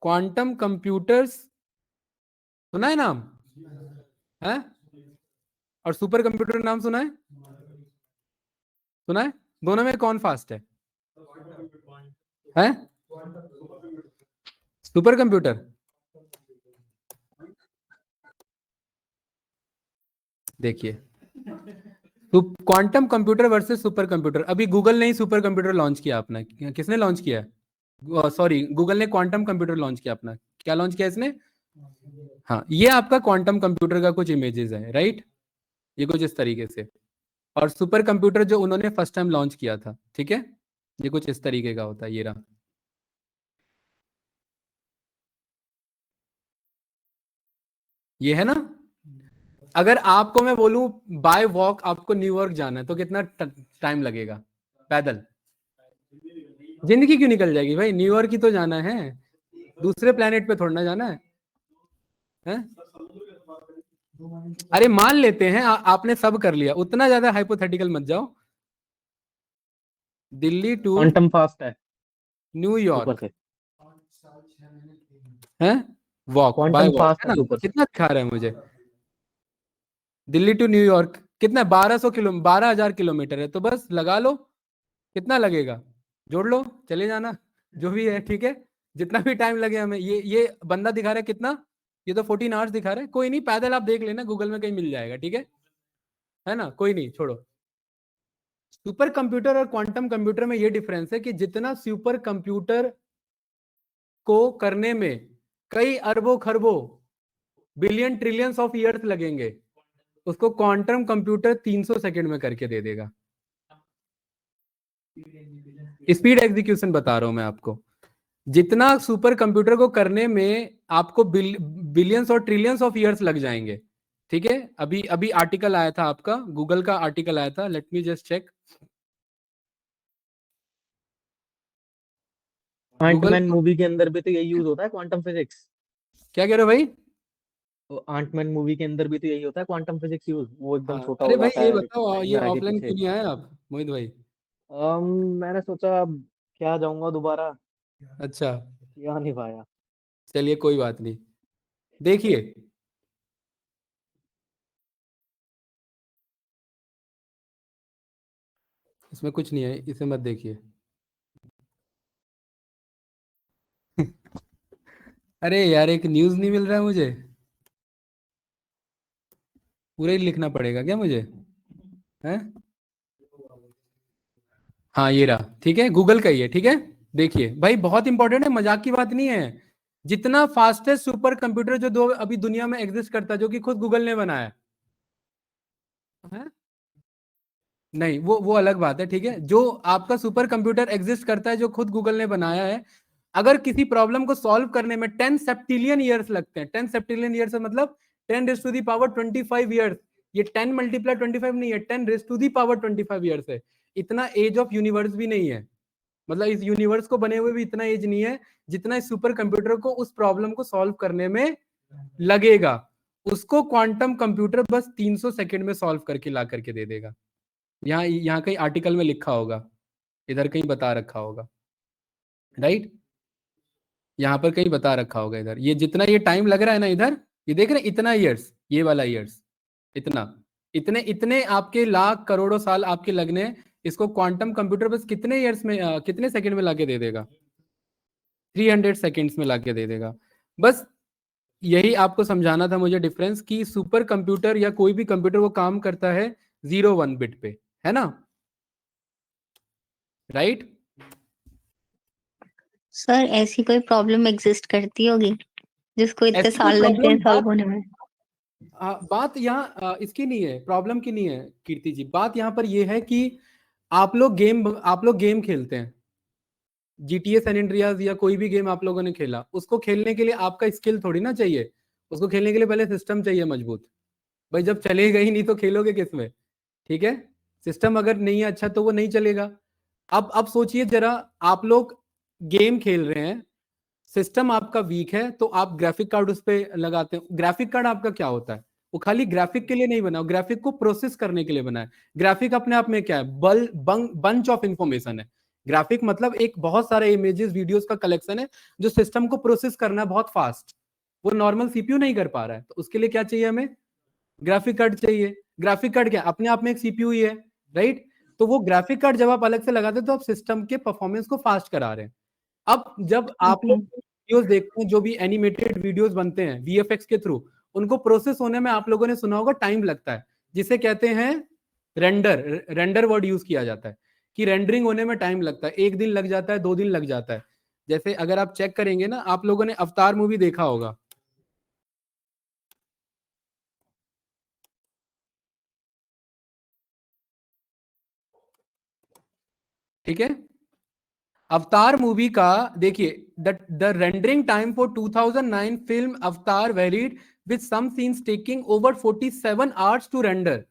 क्वांटम कंप्यूटर्स सुना है नाम, है, और सुपर कंप्यूटर नाम सुना है, सुना है, दोनों में कौन फास्ट है सुपर कंप्यूटर। देखिए quantum computer versus super computer, अभी गूगल ने ही सुपर कंप्यूटर लॉन्च किया अपना, किसने लॉन्च किया है, सॉरी गूगल ने क्वांटम कंप्यूटर लॉन्च किया अपना, क्या लॉन्च किया इसने, हाँ ये आपका क्वांटम कंप्यूटर का कुछ इमेजेस है, राइट, ये कुछ इस तरीके से। और सुपर कंप्यूटर जो उन्होंने फर्स्ट टाइम लॉन्च किया था, ठीक है, ये कुछ इस तरीके का होता है, ये रहा, ये है ना। अगर आपको मैं बोलूं बाय वॉक आपको न्यूयॉर्क जाना है, तो कितना टाइम लगेगा पैदल, जिंदगी क्यों निकल जाएगी भाई, न्यूयॉर्क ही तो जाना है, दूसरे प्लेनेट पे थोड़ा ना जाना है? अरे मान लेते हैं आपने सब कर लिया, उतना ज्यादा हाइपोथेटिकल मत जाओ। दिल्ली टू क्वांटम फास्ट है सुपर न्यूयॉर्क से, है, walk bye quantum walk fast है है ना, सुपर से। कितना दिखा रहा है मुझे, दिल्ली टू न्यूयॉर्क कितना, 12,000 किलोमीटर है, तो बस लगा लो कितना लगेगा, जोड़ लो, चले जाना, जो भी है ठीक है, जितना भी टाइम लगे हमें, ये बंदा दिखा रहा है कितना, ये तो 14 आवर्स दिखा रहा है, कोई नहीं पैदल आप देख लेना, गूगल में कहीं मिल जाएगा, ठीक है ना, कोई नहीं छोड़ो। सुपर कंप्यूटर और क्वांटम कंप्यूटर में ये डिफरेंस है कि जितना सुपर कंप्यूटर को करने में कई अरबों खरबों बिलियन ट्रिलियंस ऑफ ईयर्स लगेंगे, उसको क्वांटम कंप्यूटर 300 सेकंड में करके दे देगा। स्पीड एग्जीक्यूशन बता रहा हूं मैं आपको, जितना सुपर कंप्यूटर को करने में आपको बिलियंस और ट्रिलियंस ऑफ ईयर्स लग जाएंगे, ठीक है। अभी अभी आर्टिकल आया था आपका, गूगल का आर्टिकल आया था, let me just check, Google, Ant Man movie के अंदर भी तो यही यूज होता है क्वांटम फिजिक्स। क्या कह रहे हो भाई, तो आंटमैन मूवी के अंदर भी तो यही होता है क्वांटम फिजिक्स यूज, वो एकदम हाँ छोटा अरे हो भाई जाता ये है बताओ, ये कैमरा के ऑफलाइन पीछे। क्यों नहीं आए आप मोहित भाई। मैंने सोचा अब क्या जाऊंगा दोबारा, अच्छा या नहीं पाया। चलिए कोई बात नहीं, देखिए इसमें कुछ नहीं है, इसे मत देखिए। अरे यार एक न्यूज़ नहीं मिल रहा है मुझे, पूरा ही लिखना पड़ेगा क्या मुझे, है, हाँ ये रहा, ठीक है, गूगल का ही है, ठीक है। देखिए भाई बहुत इंपॉर्टेंट है, मजाक की बात नहीं है, जितना फास्टेस्ट सुपर कंप्यूटर जो दो अभी दुनिया में एग्जिस्ट करता है, जो कि खुद गूगल ने बनाया है, नहीं वो अलग बात है, ठीक है, जो आपका सुपर कंप्यूटर एग्जिस्ट करता है जो खुद गूगल ने बनाया है, अगर किसी प्रॉब्लम को सॉल्व करने में 10 सेप्टिलियन ईयर्स लगते हैं, 10 सेप्टिलियन ईयर्स मतलब 10 raise to the power 25 years, ये 10 मल्टीप्लाई 25 नहीं है, 10 raise to the power 25 years है। इतना एज ऑफ यूनिवर्स भी नहीं है, मतलब इस यूनिवर्स को बने हुए भी इतना एज नहीं है जितना इस सुपर कंप्यूटर को उस प्रॉब्लम को सॉल्व करने में लगेगा। उसको क्वांटम कंप्यूटर बस 300 सेकंड में सॉल्व करके ला करके दे देगा। यहाँ कहीं आर्टिकल में लिखा होगा, इधर कहीं बता रखा होगा, राइट? यहाँ पर कहीं बता रखा होगा इधर, ये जितना ये टाइम लग रहा है ना इधर, ये देख रहे हैं इतना ईयर्स, ये वाला ईयर्स इतना, इतने इतने आपके लाख करोड़ों साल आपके लगने हैं, इसको क्वांटम कंप्यूटर बस कितने ईयर्स में कितने सेकंड में लाके दे देगा? 300 सेकंड्स में लाके दे देगा। बस यही आपको समझाना था मुझे डिफरेंस, कि सुपर कंप्यूटर या कोई भी कंप्यूटर वो काम करता है 0-1 बिट पे, है ना, राइट? सर ऐसी कोई प्रॉब्लम एग्जिस्ट करती होगी जिसको इतने ऐसी कोई साल लगते हैं प्रॉब्लम सॉल्व होने में? बात यहाँ इसकी नहीं है, प्रॉब्लम की नहीं है कीर्ति जी, बात यहाँ पर ये है कि आप लोग गेम खेलते हैं, GTA सैन एंड्रियास या कोई भी गेम आप लोगों ने खेला, उसको खेलने के लिए आपका स्किल थोड़ी ना चाहिए, उसको खेलने के लिए पहले सिस्टम चाहिए मजबूत। भाई जब चलेगा ही नहीं तो खेलोगे किसमें? ठीक है, सिस्टम अगर नहीं है अच्छा तो वो नहीं चलेगा। अब सोचिए जरा, आप लोग गेम खेल रहे हैं, सिस्टम आपका वीक है तो आप ग्राफिक कार्ड उस पर लगाते हैं। ग्राफिक कार्ड आपका क्या होता है? वो खाली ग्राफिक के लिए नहीं बना, ग्राफिक को प्रोसेस करने के लिए बना है। ग्राफिक अपने आप में क्या है? बंच ऑफ इंफॉर्मेशन है। ग्राफिक मतलब एक बहुत सारे इमेजेस वीडियोस का कलेक्शन है जो सिस्टम को प्रोसेस करना है बहुत फास्ट, वो नॉर्मल सीपीयू नहीं कर पा रहा है, तो उसके लिए क्या चाहिए हमें? ग्राफिक कार्ड चाहिए। ग्राफिक कार्ड क्या अपने आप में एक सीपीयू ही है, राइट? तो वो ग्राफिक कार्ड जब आप अलग से लगाते हैं तो आप सिस्टम के परफॉर्मेंस को फास्ट करा रहे हैं। अब जब आप लोग वीडियोस देखते हैं, जो भी एनिमेटेड वीडियोस बनते हैं वीएफएक्स के थ्रू, उनको प्रोसेस होने में आप लोगों ने सुना होगा टाइम लगता है, जिसे कहते हैं रेंडर वर्ड यूज किया जाता है कि रेंडरिंग होने में टाइम लगता है, 1 दिन लग जाता है, 2 दिन लग जाता है। जैसे अगर आप चेक करेंगे ना, आप लोगों ने अवतार मूवी देखा होगा, ठीक है? अवतार मूवी का देखिए, the rendering time for 2009 film Avatar varied with some scenes taking over 47 hours to render.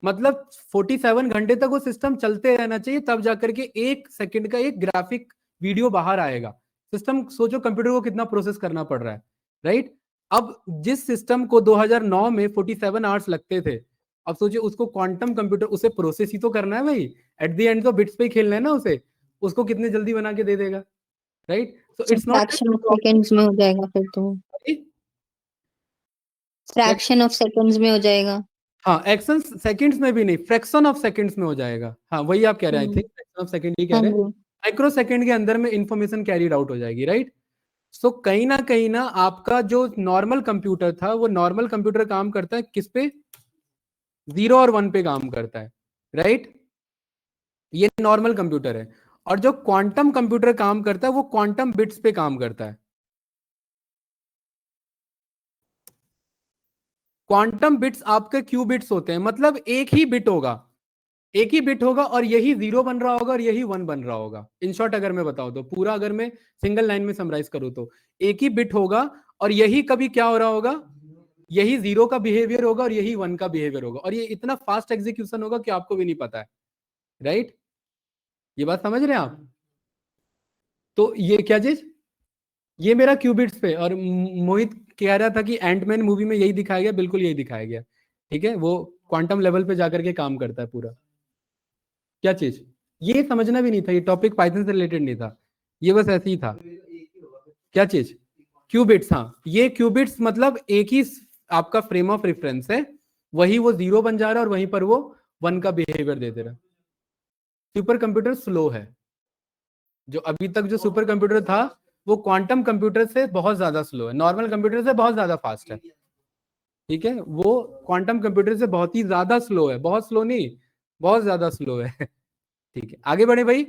मतलब 47 घंटे तक वो सिस्टम चलते रहना चाहिए, तब जाकर के 1 सेकंड का एक ग्राफिक वीडियो बाहर आएगा। सिस्टम सोचो कंप्यूटर को कितना प्रोसेस करना पड़ रहा है, राइट? अब जिस सिस्टम को 2009 में 47 आवर्स लगते थे, अब सोचिए उसको क्वांटम कंप्यूटर, उसे प्रोसेस ही तो करना है भाई, एट द एंड तो बिट्स पे ही खेलना है ना उसे, उसको कितने जल्दी बना के दे देगा, right? So it's not fraction of seconds में हो जाएगा फिर तो, फ्रैक्शन ऑफ सेकंड्स में हो जाएगा। हाँ, एक्शन सेकंड्स में भी नहीं, फ्रैक्शन ऑफ सेकंड्स में हो जाएगा। हाँ वही आप कह रहे हैं, I think fraction of second ही कह हाँ रहे हैं, जी। माइक्रो सेकंड के अंदर में इंफॉर्मेशन कैरीड आउट हो जाएगी, राइट? सो कहीं ना आपका जो नॉर्मल कंप्यूटर था, वो नॉर्मल कंप्यूटर काम करता है किस पे? 0 और 1 पे काम करता है, राइट? ये नॉर्मल कंप्यूटर है। और जो क्वांटम कंप्यूटर काम करता है वो क्वांटम बिट्स पे काम करता है। क्वांटम बिट्स आपके क्यूबिट्स होते हैं, मतलब एक ही बिट होगा, एक ही बिट होगा और यही 0 बन रहा होगा और यही 1 बन रहा होगा। इन शॉर्ट अगर मैं बताऊं तो, पूरा अगर मैं सिंगल लाइन में समराइज करूं तो, एक ही बिट होगा और यही कभी क्या हो रहा होगा, यही 0 का बिहेवियर होगा और यही 1 का बिहेवियर होगा, और ये इतना फास्ट एग्जीक्यूशन होगा कि आपको भी नहीं पता है, राइट? ये बात समझ रहे हैं आप? तो ये क्या चीज, ये मेरा क्यूबिट्स पे, और मोहित कह रहा था कि एंटमैन मूवी में यही दिखाया गया, बिल्कुल यही दिखाया गया, ठीक है? वो क्वांटम लेवल पे जाकर के काम करता है पूरा। क्या चीज, ये समझना भी नहीं था, ये टॉपिक पाइथन से रिलेटेड नहीं था, ये बस ऐसे ही था। क्या चीज? क्यूबिट्स। हाँ, ये क्यूबिट्स मतलब एक ही आपका फ्रेम ऑफ रेफरेंस है, वही वो 0 बन जा रहा है और वहीं पर वो 1 का बिहेवियर दे दे रहा है। सुपर कंप्यूटर स्लो है, जो अभी तक जो सुपर कंप्यूटर था वो क्वांटम कंप्यूटर से बहुत ज्यादा स्लो है, नॉर्मल कंप्यूटर से बहुत ज्यादा फास्ट है, ठीक है? वो क्वांटम कंप्यूटर से बहुत ही ज्यादा स्लो है, बहुत स्लो नहीं, बहुत ज्यादा स्लो है। ठीक है, आगे बढ़े भाई।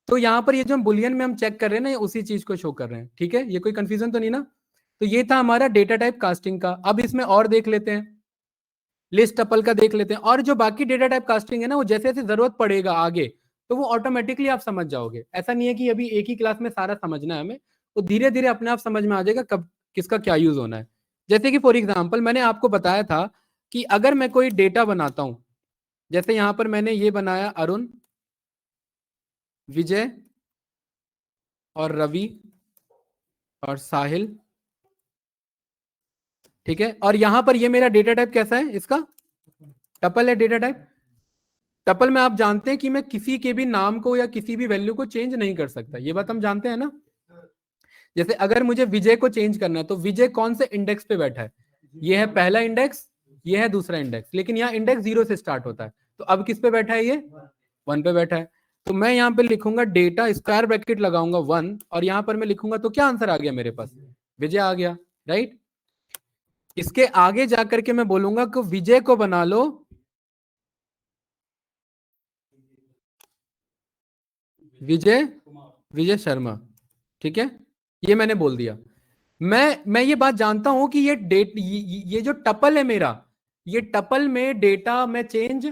तो यहाँ पर ये जो हम बुलियन में हम चेक कर रहे हैं ना, ये उसी चीज को शो कर रहे हैं, ठीक है? ये कोई कंफ्यूजन तो नहीं ना? तो ये था हमारा डेटा टाइप कास्टिंग का। अब इसमें और देख लेते हैं, लिस्ट टपल का देख लेते हैं, और जो बाकी डेटा टाइप कास्टिंग है ना, वो जैसे जैसे जरूरत पड़ेगा आगे तो वो ऑटोमेटिकली आप समझ जाओगे। ऐसा नहीं है कि अभी एक ही क्लास में सारा समझना है हमें, तो धीरे धीरे अपने आप समझ में आ जाएगा कब किसका क्या यूज होना है। जैसे कि फॉर एग्जाम्पल मैंने आपको बताया था कि अगर मैं कोई डेटा बनाता हूं, जैसे यहां पर मैंने ये बनाया अरुण, विजय और रवि और साहिल, ठीक है, और यहां पर ये मेरा डेटा टाइप कैसा है, इसका टपल है डेटा टाइप। टपल में आप जानते हैं कि मैं किसी के भी नाम को या किसी भी वैल्यू को चेंज नहीं कर सकता, ये बात हम जानते हैं ना। जैसे अगर मुझे विजय को चेंज करना है तो विजय कौन से इंडेक्स पे बैठा है, ये है पहला इंडेक्स, ये है दूसरा इंडेक्स, लेकिन यहाँ इंडेक्स 0 से स्टार्ट होता है, तो अब किस पे बैठा है, ये 1 पे बैठा है। तो मैं यहाँ पे लिखूंगा डेटा स्क्वायर ब्रैकेट लगाऊंगा 1 और यहाँ पर मैं लिखूंगा, तो क्या आंसर आ गया मेरे पास, विजय आ गया, राइट। इसके आगे जाकर के मैं बोलूंगा कि विजय को बना लो विजय शर्मा, ठीक है, ये मैंने बोल दिया। मैं ये बात जानता हूं कि ये जो टपल है मेरा, ये टपल में डेटा मैं चेंज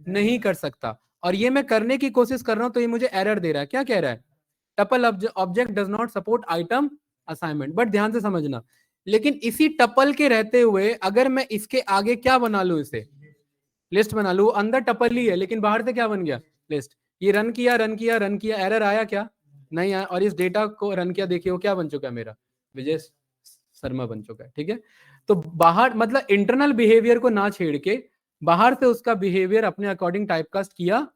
नहीं कर सकता, और ये मैं करने की कोशिश कर रहा हूं, तो ये मुझे एरर दे रहा है। क्या कह रहा है, tuple object does not support item assignment. But ध्यान से समझना, लेकिन इसी टपल के रहते हुए अगर मैं इसके आगे क्या बना लूं, इसे लिस्ट बना लूं, अंदर टपल ही है लेकिन बाहर से क्या बन गया, लिस्ट। ये रन किया, एरर आया क्या, नहीं आया, और इस डेटा को रन किया, देखिए वो क्या बन चुका है मेरा, विजय शर्मा बन चुका है, ठीक है। तो बाहर मतलब इंटरनल बिहेवियर को ना छेड़ के बाहर से उसका बिहेवियर अपने अकॉर्डिंग टाइपकास्ट किया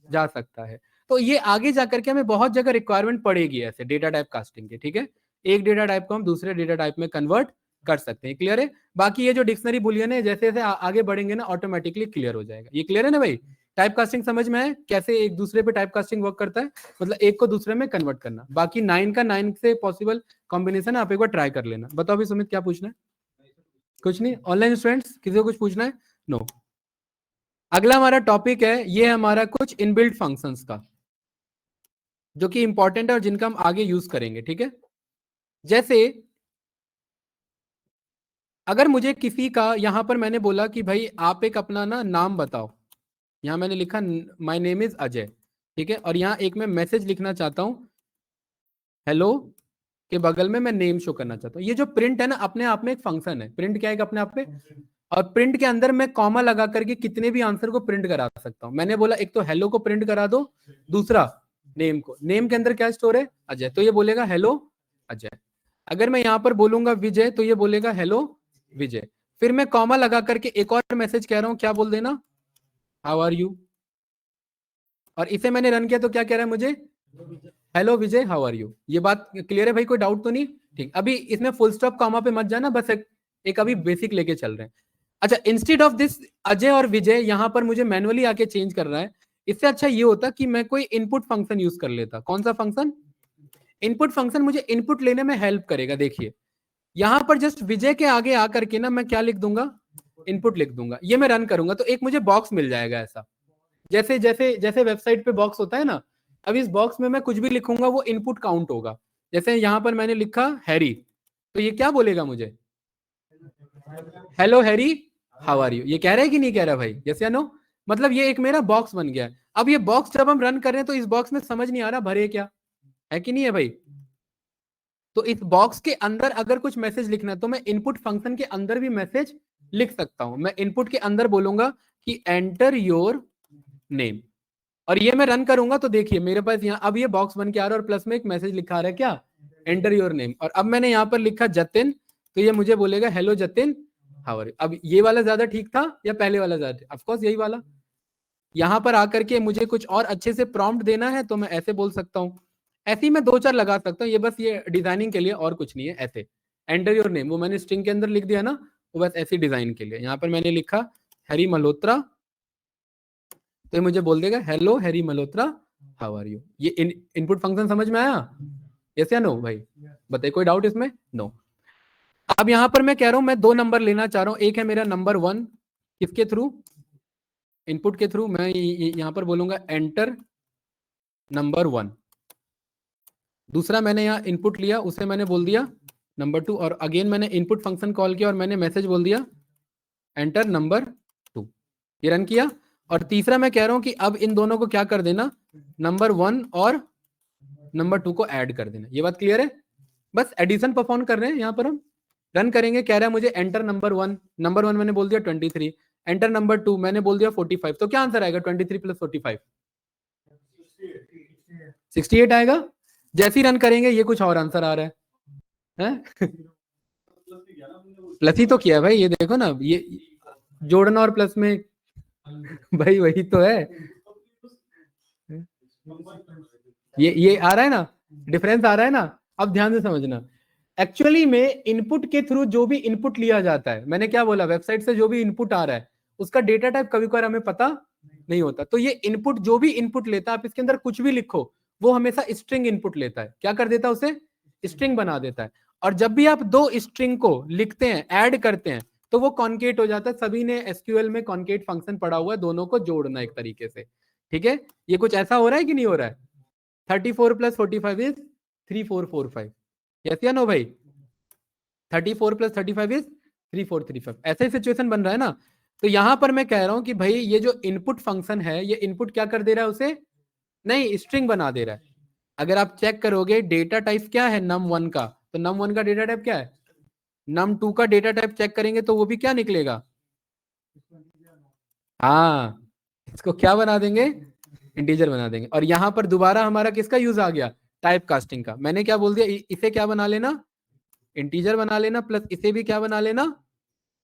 जा सकता है। तो ये आगे जाकर के हमें बहुत जगह रिक्वायरमेंट पड़ेगी ऐसे डेटा टाइप कास्टिंग की, ठीक है। एक डेटा टाइप को हम दूसरे डेटा टाइप में कन्वर्ट कर सकते हैं, क्लियर है। बाकी ये जो डिक्शनरी बुलियन है, जैसे जैसे आगे बढ़ेंगे ना ऑटोमेटिकली क्लियर हो जाएगा। ये क्लियर है ना भाई, टाइप कास्टिंग समझ में है कैसे एक दूसरे पे टाइप कास्टिंग वर्क करता है, मतलब एक को दूसरे में कन्वर्ट करना। बाकी 9 का 9 से पॉसिबल कॉम्बिनेशन आप एक बार ट्राई कर लेना। बताओ भी सुमित क्या पूछना है, कुछ नहीं। ऑनलाइन स्टूडेंट्स किसी को कुछ पूछना है, नो। अगला हमारा टॉपिक है, ये हमारा कुछ इनबिल्ट फंक्शंस का, जो कि इंपॉर्टेंट है और जिनका हम आगे यूज करेंगे, ठीक है। जैसे अगर मुझे किसी का, यहां पर मैंने बोला कि भाई आप एक अपना ना नाम बताओ, यहां मैंने लिखा माय नेम इज अजय, ठीक है, और यहां एक मैं मैसेज लिखना चाहता हूं हेलो के बगल में मैं नेम शो करना चाहता हूं। ये जो प्रिंट है ना, अपने आप में एक फंक्शन है, प्रिंट क्या है अपने आप में, और प्रिंट के अंदर मैं कॉमा लगा करके कितने भी आंसर को प्रिंट करा सकता हूं। मैंने बोला एक तो हेलो को प्रिंट करा दो, दूसरा नेम को, नेम के अंदर क्या स्टोर है, अजय, तो ये बोलेगा हेलो अजय। अगर मैं यहां पर बोलूंगा विजय, तो ये बोलेगा हेलो विजय। फिर मैं कॉमा लगा करके एक और मैसेज कह रहा हूं, क्या बोल देना, हाउ आर यू, और इसे मैंने रन किया तो क्या कह रहा है मुझे, hello Vijay how are you. ये बात क्लियर है भाई, कोई डाउट तो नहीं, ठीक। अभी इसमें फुल स्टॉप कॉमा पे मत जाना, बस एक अभी बेसिक लेके चल रहे हैं। अच्छा, इंस्टेड ऑफ दिस अजय और विजय यहां पर मुझे मैनुअली आके चेंज कर रहा है, इससे अच्छा ये होता कि मैं कोई इनपुट फंक्शन यूज कर लेता। कौन सा फंक्शन, इनपुट फंक्शन मुझे इनपुट लेने में हेल्प करेगा। देखिए यहां पर जस्ट विजय के आगे आकर के ना मैं क्या लिख दूंगा, इनपुट लिख दूंगा, ये मैं रन करूंगा तो एक मुझे बॉक्स मिल जाएगा ऐसा, जैसे जैसे जैसे वेबसाइट पे बॉक्स होता है ना। अब इस बॉक्स में मैं कुछ भी लिखूंगा वो इनपुट काउंट होगा। जैसे यहां पर मैंने लिखा हैरी, तो ये क्या बोलेगा मुझे, hello Harry how are you. ये कह रहा है कि नहीं कह रहा भाई, यस या नो। मतलब ये एक मेरा बॉक्स बन गया है। अब ये बॉक्स जब हम रन कर रहे हैं तो इस बॉक्स में समझ नहीं आ रहा भरे क्या, है कि नहीं है भाई। तो इस बॉक्स के अंदर अगर कुछ मैसेज लिखना है तो मैं इनपुट फंक्शन के अंदर भी मैसेज लिख सकता हूं। मैं इनपुट के अंदर बोलूंगा कि एंटर योर नेम, और ये मैं रन करूंगा तो देखिए मेरे पास यहाँ अब ये बॉक्स बन के आ रहा है और प्लस में एक मैसेज लिखा आ रहा है क्या, एंटर योर नेम। और अब मैंने यहाँ पर लिखा जतिन, तो ये मुझे बोलेगा hello Jatin how are you. अब ये वाला ज्यादा ठीक था या पहले वाला ज्यादा, ऑफ कोर्स यही वाला। यहाँ पर आकर के मुझे कुछ और अच्छे से प्रॉम्प्ट देना है तो मैं ऐसे बोल सकता हूँ, ऐसे ही मैं 2-4 लगा सकता हूँ। ये बस ये डिजाइनिंग के लिए और कुछ नहीं है। ऐसे एंटर योर नेम वो मैंने स्ट्रिंग के अंदर लिख दिया ना, वो बस ऐसी डिजाइन के लिए। यहाँ पर मैंने लिखा हैरी मल्होत्रा, तो ये मुझे बोल देगा hello Harry Malhotra how are you. ये इनपुट फंक्शन समझ में आया, यस या नो भाई, बताइए कोई डाउट इसमें, नो। अब यहां पर मैं कह रहा हूं मैं 2 नंबर लेना चाह रहा हूं। एक है मेरा नंबर 1, किसके थ्रू, इनपुट के थ्रू। मैं यहां पर बोलूंगा एंटर नंबर 1। दूसरा मैंने यहाँ इनपुट लिया, उसे मैंने बोल दिया नंबर 2, और अगेन मैंने इनपुट फंक्शन कॉल किया और मैंने मैसेज बोल दिया एंटर नंबर 2, ये रन किया। और तीसरा मैं कह रहा हूं कि अब इन दोनों को क्या कर देना, नंबर 1 और नंबर 2 को ऐड कर देना। ये बात क्लियर है, बस एडिशन परफॉर्म कर रहे हैं यहाँ पर हम। रन करेंगे, कह रहा है मुझे एंटर नंबर वन मैंने बोल दिया 23, एंटर नंबर 2 मैंने बोल दिया 45, तो क्या आंसर आएगा 23 + 45? 68 आएगा। जैसे ही रन करेंगे ये कुछ और आंसर आ रहा है प्लस ही तो किया है भाई, ये देखो ना, ये जोड़ना और प्लस में भाई वही तो है। ये आ रहा है ना, डिफरेंस आ रहा है ना। अब ध्यान से समझना, एक्चुअली में इनपुट के थ्रू जो भी इनपुट लिया जाता है, मैंने क्या बोला, वेबसाइट से जो भी इनपुट आ रहा है उसका डेटा टाइप कभी कभार हमें पता नहीं होता। तो ये इनपुट, जो भी इनपुट लेता है, आप इसके अंदर कुछ भी लिखो, वो हमेशा स्ट्रिंग इनपुट लेता है। क्या कर देता है उसे? स्ट्रिंग बना देता है। और जब भी आप दो स्ट्रिंग को लिखते हैं, ऐड करते हैं, तो वो कॉन्केट हो जाता है। सभी ने एसक्यूएल में कॉन्केट फंक्शन पढ़ा हुआ है, दोनों को जोड़ना एक तरीके से। ठीक है, ये कुछ ऐसा हो रहा है कि नहीं हो रहा है? 34 + 45 इज 3445, यस या नो भाई? 34 + 35 इज 3435, ऐसा ही सिचुएशन बन रहा है ना। तो यहां पर मैं कह रहा हूं कि भाई ये जो इनपुट फंक्शन है, ये इनपुट क्या कर दे रहा है उसे? नहीं, स्ट्रिंग बना दे रहा है। अगर आप चेक करोगे डेटा टाइप क्या है num1 का, तो num1 का डेटा टाइप क्या है? num2 का डेटा टाइप चेक करेंगे तो वो भी क्या निकलेगा? हाँ, इसको क्या बना देंगे? इंटीजर बना देंगे। और यहां पर दोबारा हमारा किसका यूज आ गया? टाइप कास्टिंग का। मैंने क्या बोल दिया, इसे क्या बना लेना? इंटीजर बना लेना, प्लस इसे भी क्या बना लेना?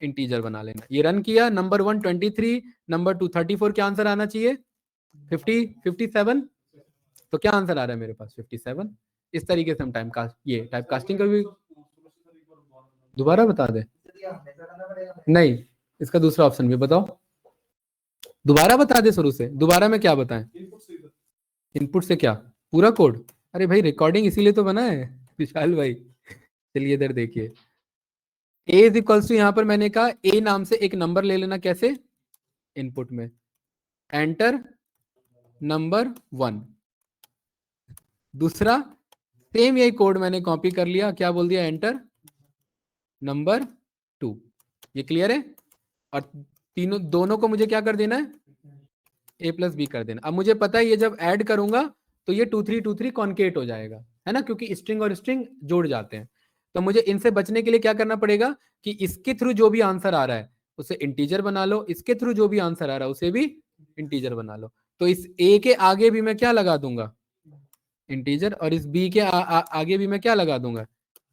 इंटीजर बना लेना। ये रन किया, नंबर 1 23, नंबर 2 34, क्या आंसर आना चाहिए? 50 57। तो क्या आंसर आ रहा है मेरे पास? 57। इस तरीके से हम टाइप कास्टिंग का भी दोबारा बता दे। नहीं, इसका दूसरा ऑप्शन भी बताओ, दोबारा बता दे शुरू से। दोबारा में क्या बताएं? इनपुट से क्या? पूरा कोड? अरे भाई रिकॉर्डिंग इसीलिए तो बना है विशाल भाई। चलिए इधर देखिए, ए इज इक्वल्स टू, यहां पर मैंने कहा ए नाम से एक नंबर ले लेना। कैसे? इनपुट में एंटर नंबर 1। दूसरा सेम यही कोड मैंने कॉपी कर लिया, क्या बोल दिया? Enter number 2। ये क्लियर है? और तीनों दोनों को मुझे क्या कर देना है? a + b कर देना। अब मुझे पता है ये जब ऐड करूंगा तो ये 2 3 2 3 कॉन्केट हो जाएगा, है ना, क्योंकि स्ट्रिंग और स्ट्रिंग जोड़ जाते हैं। तो मुझे इनसे बचने के लिए क्या करना पड़ेगा कि इसके थ्रू जो भी आंसर आ रहा है उसे इंटीजर बना लो, इसके थ्रू जो भी आंसर आ रहा है उसे भी इंटीजर बना लो। तो इस a के आगे भी मैं क्या लगा दूंगा? इंटीजर। और इस b के आगे भी मैं क्या लगा दूंगा?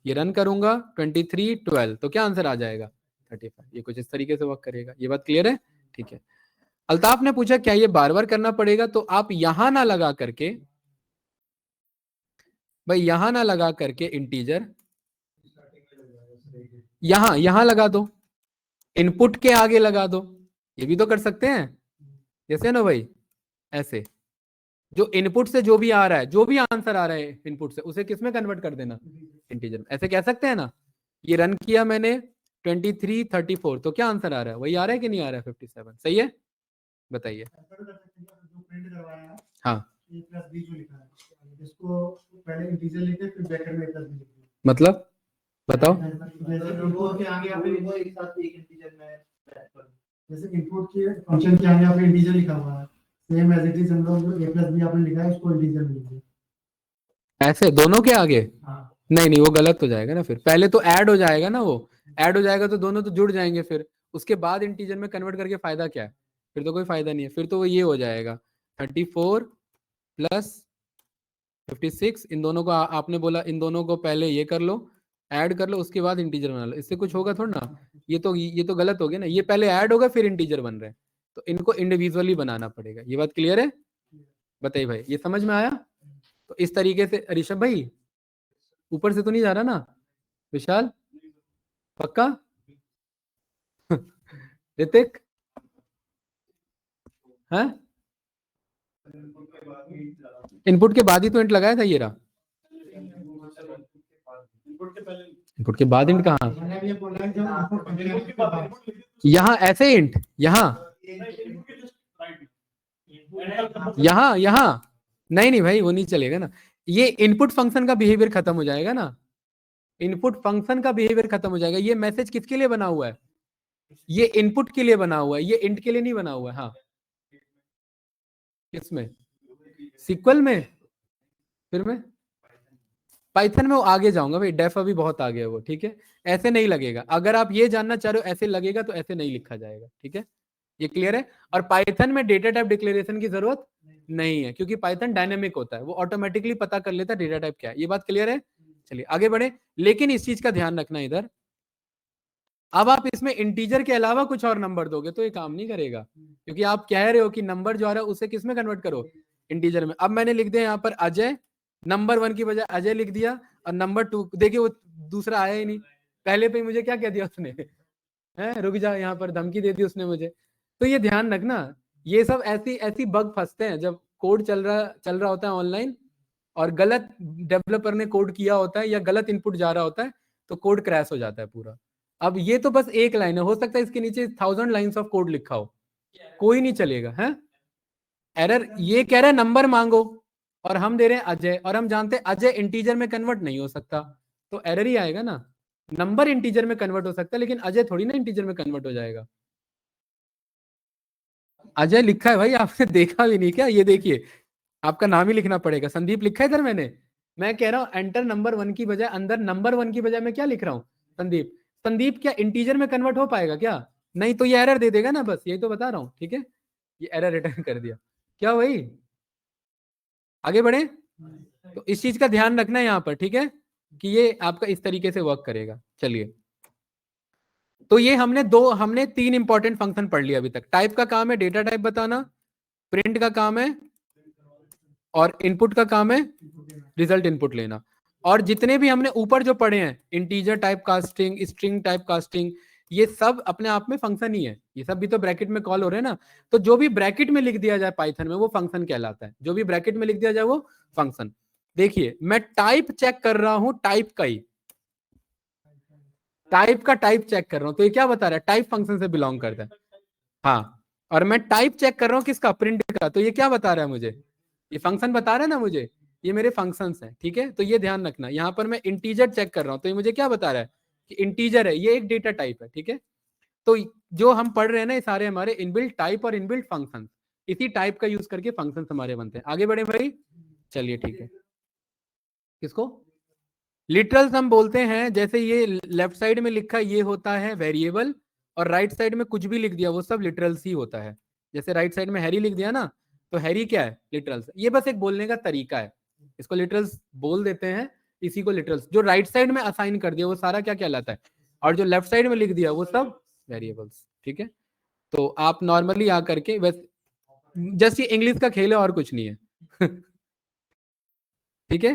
ये रन करूंगा 23 12, तो क्या आंसर आ जाएगा? 35। ये कुछ इस तरीके से वर्क करेगा। ये बात क्लियर है? ठीक है। अल्ताफ ने पूछा क्या ये बार बार करना पड़ेगा? तो आप यहां ना लगा करके, भाई यहां ना लगा करके इंटीजर यहां लगा दो, इनपुट के आगे लगा दो। ये भी तो कर सकते हैं, जैसे ना भाई, ऐसे जो इनपुट से जो भी आ रहा है, जो भी आंसर आ रहा है इनपुट से, उसे किस में कन्वर्ट कर देना? इंटीजर में। ऐसे कह सकते हैं ना। ये रन किया मैंने 23 34, तो क्या आंसर आ रहा है? वही आ रहा है कि नहीं आ रहा है? 57। सही है? बताइए। हाँ, मतलब बताओ। जैसे इनपुट के फंक्शन के आगे आपने इंटीजर लिखा हुआ है, सेम एज इट इज हम लोग a + b आपने लिखा है, उसको इंटीजर में लिखिए। ऐसे दोनों के आगे? हाँ। नहीं, वो गलत हो जाएगा ना। फिर पहले तो ऐड हो जाएगा ना, वो ऐड हो जाएगा तो दोनों तो जुड़ जाएंगे, फिर उसके बाद इंटीजर में कन्वर्ट करके फायदा क्या है? फिर तो कोई फायदा नहीं है। फिर तो वो ये हो जाएगा 34 + 56। इन दोनों को आपने बोला इन दोनों को पहले ये कर लो, ऐड कर लो, उसके बाद इंटीजर बना लो। इससे कुछ होगा थोड़ा ना। ये तो गलत हो गया ना। ये पहले ऐड होगा फिर इंटीजर बन रहे हैं, तो इनको इंडिविजुअली बनाना पड़ेगा। ये बात क्लियर है? बताइए भाई, ये समझ में आया? तो इस तरीके से ऋषभ भाई, ऊपर से तो नहीं जा रहा ना? विशाल पक्का? ऋतिक है? इनपुट के बाद ही तो इंट लगाया था। ये रहा इनपुट के बाद इंट कहाँ? यहाँ ऐसे इंट, यहाँ नहीं भाई, वो नहीं चलेगा ना। ये इनपुट फंक्शन का बिहेवियर खत्म हो जाएगा ना। इनपुट फंक्शन का बिहेवियर खत्म हो जाएगा। ये मैसेज किसके लिए बना हुआ है? ये इनपुट के लिए बना हुआ है, ये इंट के लिए नहीं बना हुआ है। हाँ, किसमें? सीक्वल में? फिर में पाइथन में वो आगे जाऊंगा भाई, डेफ अभी बहुत आगे है वो, ठीक है। ऐसे नहीं लगेगा, अगर आप ये जानना चाह रहे हो ऐसे लगेगा तो ऐसे नहीं लिखा जाएगा, ठीक है, ये क्लियर है। और पाइथन में डेटा टाइप डिक्लेरेशन की जरूरत नहीं है, क्योंकि पाइथन डायनेमिक होता है, वो ऑटोमेटिकली पता कर लेता है डेटा टाइप क्या है। ये बात क्लियर है, चलिए आगे बढ़े। लेकिन इस चीज का ध्यान रखना इधर, अब आप इसमें इंटीजर के अलावा कुछ और नंबर दोगे तो ये काम नहीं करेगा, क्योंकि आप कह रहे हो कि नंबर जो आ रहा है उसे किस में कन्वर्ट करो, इंटीजर में। अब मैंने लिख दिया यहाँ पर अजय, नंबर 1 की बजाय अजय लिख दिया, और नंबर 2 देखिए वो दूसरा आया ही नहीं, पहले पे मुझे क्या कह दिया उसने, है रुक जा, यहाँ पर धमकी दे दी उसने मुझे। तो ये ध्यान रखना, ये सब ऐसी ऐसी बग फंसते हैं जब कोड चल रहा होता है ऑनलाइन, और गलत डेवलपर ने कोड किया होता है या गलत इनपुट जा रहा होता है, तो कोड क्रैश हो जाता है पूरा। अब ये तो बस एक लाइन है, हो सकता है इसके नीचे 1000 लाइन्स ऑफ कोड लिखा हो, कोई नहीं चलेगा, है एरर। ये कह रहा है नंबर मांगो, और हम दे रहे हैं अजय, और हम जानते हैं अजय इंटीजर में कन्वर्ट नहीं हो सकता, तो एरर ही आएगा ना। नंबर इंटीजर में कन्वर्ट हो सकता है, लेकिन अजय थोड़ी ना इंटीजर में कन्वर्ट हो जाएगा। अजय लिखा है भाई, आपने देखा भी नहीं क्या? ये देखिए, आपका नाम ही लिखना पड़ेगा, संदीप लिखा है इधर मैंने। मैं कह रहा हूं एंटर नंबर 1 की बजाय, अंदर नंबर 1 की बजाय मैं क्या लिख रहा हूँ, संदीप। संदीप क्या इंटीजर में कन्वर्ट हो पाएगा क्या? नहीं, तो ये एरर दे देगा ना, बस यही तो बता रहा हूँ, ठीक है। ये एरर रिटर्न कर दिया, क्या भाई, आगे बढ़े। तो इस चीज का ध्यान रखना है यहाँ पर, ठीक है, कि ये आपका इस तरीके से वर्क करेगा। चलिए, तो ये हमने 3 इंपॉर्टेंट फंक्शन पढ़ लिया अभी तक। टाइप का काम है डेटा टाइप बताना, प्रिंट का काम है, और इनपुट का काम है रिजल्ट इनपुट लेना। और जितने भी हमने ऊपर जो पढ़े हैं, integer type casting, string type casting, ये सब अपने आप में फंक्शन ही है, ये सब भी तो ब्रैकेट में कॉल हो रहे हैं ना। तो जो भी ब्रैकेट में लिख दिया जाए पाइथन में वो फंक्शन कहलाता है, जो भी ब्रैकेट में लिख दिया जाए वो फंक्शन। देखिए मैं टाइप चेक कर रहा हूं, टाइप का ही, टाइप का टाइप चेक कर रहा हूं, तो ये क्या बता रहा है, टाइप फंक्शन से बिलोंग करता है। हाँ, और मैं टाइप चेक कर रहा हूं किसका, प्रिंट का, तो ये क्या बता रहा है मुझे, ये फंक्शन बता रहा है ना मुझे, ये मेरे फंक्शंस हैं, ठीक है। तो ये ध्यान रखना, यहाँ पर मैं इंटीजर चेक कर रहा हूँ, तो ये मुझे क्या बता रहा है कि इंटीजर है, ये एक डेटा टाइप है, ठीक है। तो जो हम पढ़ रहे हैं ना, ये सारे हमारे इनबिल्ट टाइप और इनबिल्ट फंक्शन, इसी टाइप का यूज करके फंक्शन हमारे बनते हैं। आगे बढ़े भाई, चलिए ठीक है। किसको लिटरल्स हम बोलते हैं, जैसे ये लेफ्ट साइड में लिखा ये होता है वेरिएबल, और राइट साइड में कुछ भी लिख दिया वो सब लिटरल्स ही होता है। जैसे राइट साइड में हैरी लिख दिया ना, तो हैरी क्या है, लिटरल्स। ये बस एक बोलने का तरीका है, इसको लिटरल्स बोल देते हैं, इसी को लिटरल्स। जो राइट साइड में असाइन कर दिया वो सारा क्या कहलाता है, और जो लेफ्ट साइड में लिख दिया वो सब वेरिएबल्स, ठीक है। तो आप नॉर्मली आकर के बस जस्ट ये इंग्लिश का खेल है और कुछ नहीं है ठीक है,